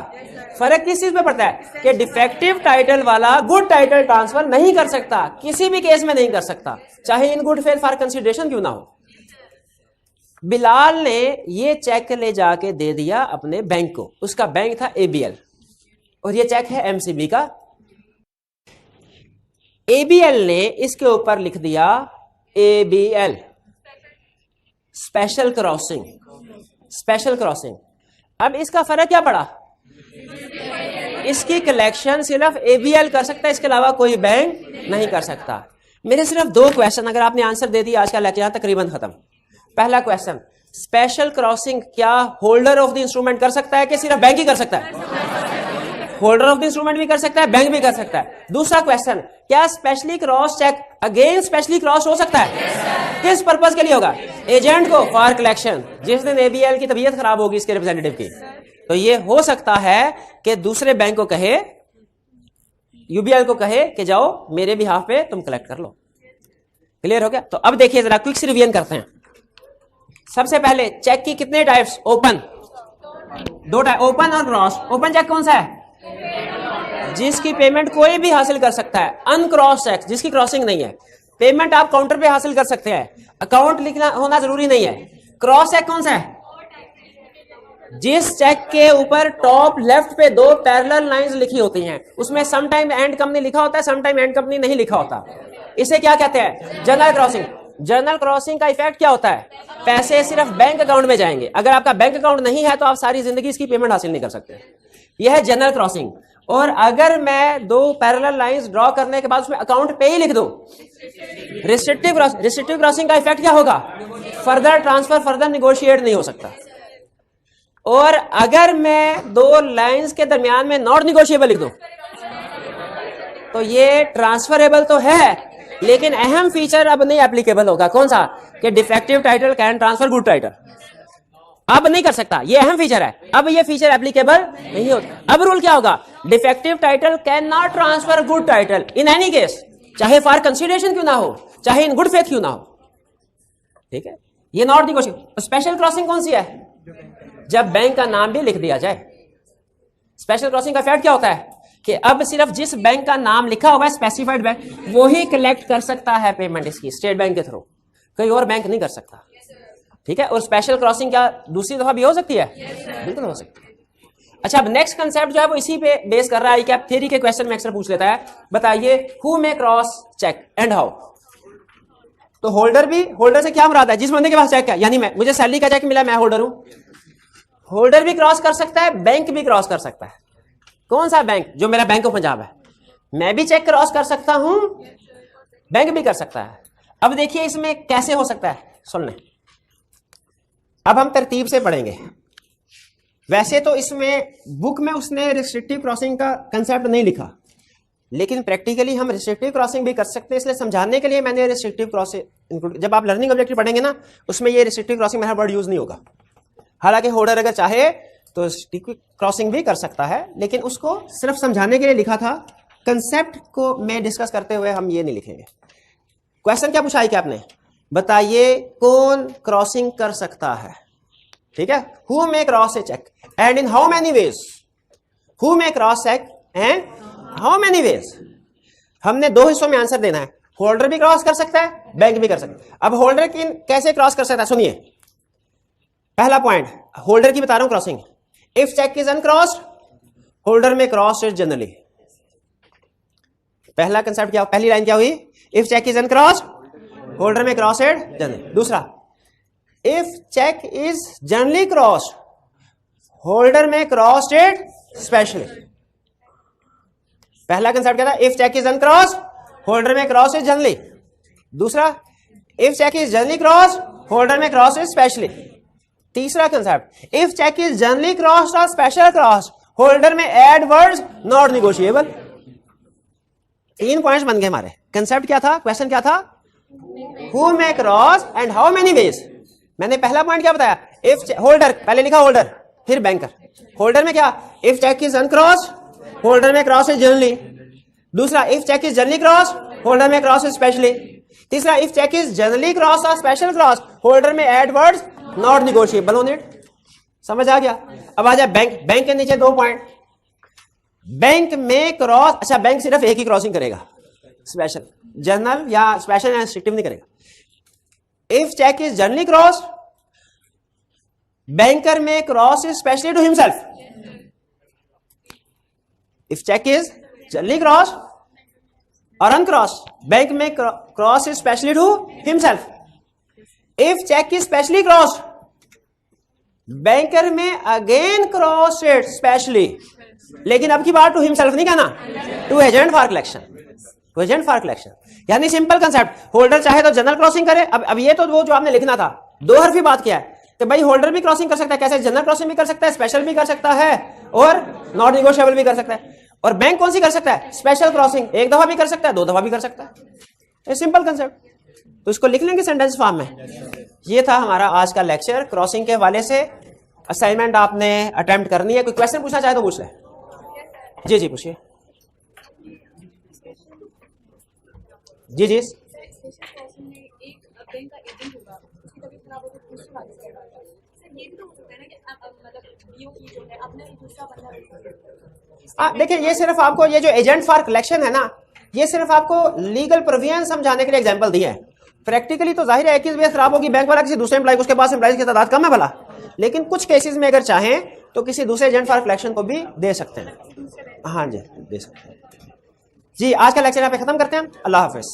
फर्क किस चीज पे पड़ता है कि डिफेक्टिव टाइटल वाला गुड टाइटल ट्रांसफर नहीं कर सकता, किसी भी केस में नहीं कर सकता, चाहे इन गुड फेथ फॉर कंसिडरेशन क्यों ना हो। बिलाल ने ये चेक ले जाके दे दिया अपने बैंक को, उसका बैंक था एबीएल और ये चेक है एमसीबी का। एबीएल ने इसके ऊपर लिख दिया ABL special crossing, special crossing. अब इसका फर्क क्या पड़ा? इसकी कलेक्शन सिर्फ एबीएल कर सकता है, इसके अलावा कोई बैंक नहीं कर सकता। मेरे सिर्फ दो क्वेश्चन, अगर आपने आंसर दे दिया आज का लेक्चर तकरीबन खत्म। पहला क्वेश्चन, स्पेशल क्रॉसिंग क्या होल्डर ऑफ द इंस्ट्रूमेंट कर सकता है कि सिर्फ बैंक ही कर सकता है? होल्डर ऑफ द इंस्ट्रूमेंट भी कर सकता है, बैंक भी कर सकता है। दूसरा क्वेश्चन, क्या specially cross cheque again specially cross हो सकता है? किस पर्पस के लिए होगा? एजेंट को फॉर कलेक्शन। जिस दिन एबीएल की तबीयत खराब होगी इसके रिप्रेजेंटेटिव की, तो ये हो सकता है कि दूसरे बैंक को कहे, यूबीएल को कहे कि जाओ मेरे बिहाफ पे तुम कलेक्ट कर लो। क्लियर हो गया? तो अब देखिए जरा क्विक रिवीजन करते हैं। सबसे पहले चेक की कितने टाइप्स? ओपन, दो टाइप, ओपन और क्रॉस। ओपन चेक कौन सा है? जिसकी पेमेंट कोई भी हासिल कर सकता है। अनक्रॉस चेक, जिसकी क्रॉसिंग नहीं है, पेमेंट आप काउंटर पे हासिल कर सकते हैं, अकाउंट लिखना होना जरूरी नहीं है। क्रॉस चेक कौन सा है? जिस चेक के ऊपर टॉप लेफ्ट पे दो पैरेलल लाइंस लिखी होती हैं, उसमें सम टाइम एंड कंपनी लिखा होता है, सम टाइम एंड कंपनी नहीं लिखा होता, इसे क्या कहते हैं? General crossing. जनरल क्रॉसिंग का इफेक्ट क्या होता है? पैसे सिर्फ बैंक अकाउंट में जाएंगे। अगर आपका बैंक अकाउंट नहीं है तो आप सारी जिंदगी इसकी पेमेंट हासिल नहीं कर सकते। यह है जनरल क्रॉसिंग। और अगर मैं दो पैरेलल लाइंस ड्रॉ करने के बाद उसमें अकाउंट पे ही लिख दूं, रिस्ट्रिक्टिव क्रॉसिंग का इफेक्ट क्या होगा? फर्दर ट्रांसफर, फर्दर निगोशिएट नहीं हो सकता। और अगर मैं दो लाइंस के दरमियान में नॉट निगोशिएबल लिख दूं, तो ये ट्रांसफरेबल तो है लेकिन अहम फीचर अब नहीं एप्लीकेबल होगा। कौन सा? कि defective title can transfer good title. अब नहीं कर सकता, ये अहम फीचर है। अब ये फीचर एप्लीकेबल नहीं होता। अब रूल क्या होगा? Defective title can not transfer good title in any case, चाहे फॉर कंसिडरेशन क्यों ना हो, चाहे इन गुड फेथ क्यों ना हो। ठीक है, ये नॉट निगोशिएबल। स्पेशल क्रॉसिंग कौन सी है? जब बैंक का नाम भी लिख दिया जाए। स्पेशल क्रॉसिंग का इफेक्ट क्या होता है कि अब सिर्फ जिस बैंक का नाम लिखा हुआ है, स्पेसिफाइड बैंक, वो ही कलेक्ट कर सकता है पेमेंट इसकी स्टेट बैंक के थ्रू, कोई और बैंक नहीं कर सकता। ठीक है, और स्पेशल क्रॉसिंग क्या दूसरी दफा भी हो सकती है? बिल्कुल हो सकती है। अच्छा, अब नेक्स्ट कंसेप्ट जो है वो इसी पे बेस कर रहा है कि आप थ्योरी के क्वेश्चन में अक्सर पूछ लेता है, बताइए who may cross cheque and how. तो होल्डर भी, होल्डर से क्या मुराद है? जिस बंदे के पास चेक है, यानी मैं, मुझे सैलरी का चेक मिला, मैं होल्डर हूं। होल्डर भी क्रॉस कर सकता है, बैंक भी क्रॉस कर सकता है। कौन सा बैंक? जो मेरा बैंक ऑफ पंजाब है। मैं भी चेक क्रॉस कर सकता हूं, बैंक भी कर सकता है। अब देखिए इसमें कैसे हो सकता है, सुन लें। अब हम तरतीब से पढ़ेंगे। वैसे तो इसमें बुक में उसने रिस्ट्रिक्टिव क्रॉसिंग का कंसेप्ट नहीं लिखा, लेकिन प्रैक्टिकली हम रिस्ट्रिक्टिव क्रॉसिंग भी कर सकते हैं, इसलिए समझाने के लिए मैंने रिस्ट्रिक्टिव क्रॉसिंग इंक्लूड। जब आप लर्निंग ऑब्जेक्टिव पढ़ेंगे ना, उसमें ये रिस्ट्रिक्टिव क्रॉसिंग मेरा वर्ड यूज नहीं होगा। हालांकि होल्डर अगर चाहे तो रिस्ट्रिक्टिव क्रॉसिंग भी कर सकता है, लेकिन उसको सिर्फ समझाने के लिए लिखा था। कंसेप्ट को मैं डिस्कस करते हुए हम ये नहीं लिखेंगे। क्वेश्चन क्या पूछा है कि आपने, बताइए कौन क्रॉसिंग कर सकता है, ठीक है। Who may cross a cheque and in how many ways, who may cross cheque and how many ways. हमने दो हिस्सों में आंसर देना है। होल्डर भी क्रॉस कर सकता है, बैंक भी कर सकता है। अब होल्डर की कैसे क्रॉस कर सकता है, सुनिए। पहला पॉइंट होल्डर की बता रहा हूं crossing. If cheque is uncrossed, holder में क्रॉस इज जनरली। पहला कंसेप्ट क्या, पहली लाइन क्या हुई, if cheque is uncrossed, holder में क्रॉस इज जनरली। दूसरा, if cheque is generally crossed, holder may crossed it specially. पहला कंसेप्ट क्या था, if cheque is uncrossed, holder में क्रॉस इज जनरली। दूसरा, if cheque is generally crossed, holder में cross is specially. तीसरा concept, if cheque is generally crossed और special crossed, holder में add words not negotiable. 3 points बन गए हमारे। Concept क्या था, क्वेश्चन क्या था, who may cross and how many veg. मैंने पहला पॉइंट क्या बताया, इफ होल्डर, पहले लिखा होल्डर फिर बैंकर। होल्डर में क्या, if cheque is uncrossed, holder में क्रॉस इज जनरली। दूसरा, if cheque is generally cross, holder में क्रॉस इज स्पेशली। तीसरा, if cheque is generally cross और स्पेशल क्रॉस, होल्डर में add words not negotiable on it. समझ आ गया। अब आ जाए बैंक। बैंक के नीचे 2 पॉइंट। बैंक में क्रॉस, अच्छा बैंक सिर्फ एक ही क्रॉसिंग करेगा, स्पेशल, जनरल या स्पेशल या रिस्ट्रिक्टिव नहीं करेगा। If cheque is generally cross, banker may cross is specially to himself. If cheque is generally cross और uncross, bank may cross is specially to himself. If cheque is specially cross, banker may again cross it specially, लेकिन अब की बार to himself नहीं कहना, to agent for collection, to agent for collection. यानी simple concept, holder चाहे तो general crossing करे। अब ये तो वो जो आपने लिखना था, 2 हरफी बात किया है कि भाई होल्डर भी क्रॉसिंग कर सकता है। कैसे, जनरल क्रॉसिंग भी कर सकता है, स्पेशल भी कर सकता है और नॉट निगोशिएबल भी कर सकता है। और बैंक कौन सी कर सकता है, स्पेशल क्रॉसिंग 1 दफा भी कर सकता है, 2 दफा भी कर सकता है। ये सिंपल कंसेप्ट, तो इसको लिख लेंगे सेंटेंस फॉर्म में। ये था हमारा आज का लेक्चर क्रॉसिंग के हवाले से। असाइनमेंट आपने अटेम्प्ट करनी है। कोई क्वेश्चन पूछना चाहे तो पूछ ले। जी जी पूछिए। जी जी देखिए, ये सिर्फ आपको ये जो एजेंट फॉर कलेक्शन है ना, ये सिर्फ आपको लीगल प्रोविजन समझाने के लिए एग्जांपल दिए हैं। प्रैक्टिकली तो जाहिर है एक ही बेस खराब होगी, बैंक वाला किसी दूसरे एम्प्लॉय को, उसके पास एम्प्लॉयज की तादाद कम है भला, लेकिन कुछ केसेस में अगर चाहें तो किसी दूसरे एजेंट फॉर कलेक्शन को भी दे सकते हैं। हाँ जी, दे सकते हैं। जी, आज का लेक्चर यहाँ पे खत्म करते हैं। अल्लाह हाफिज।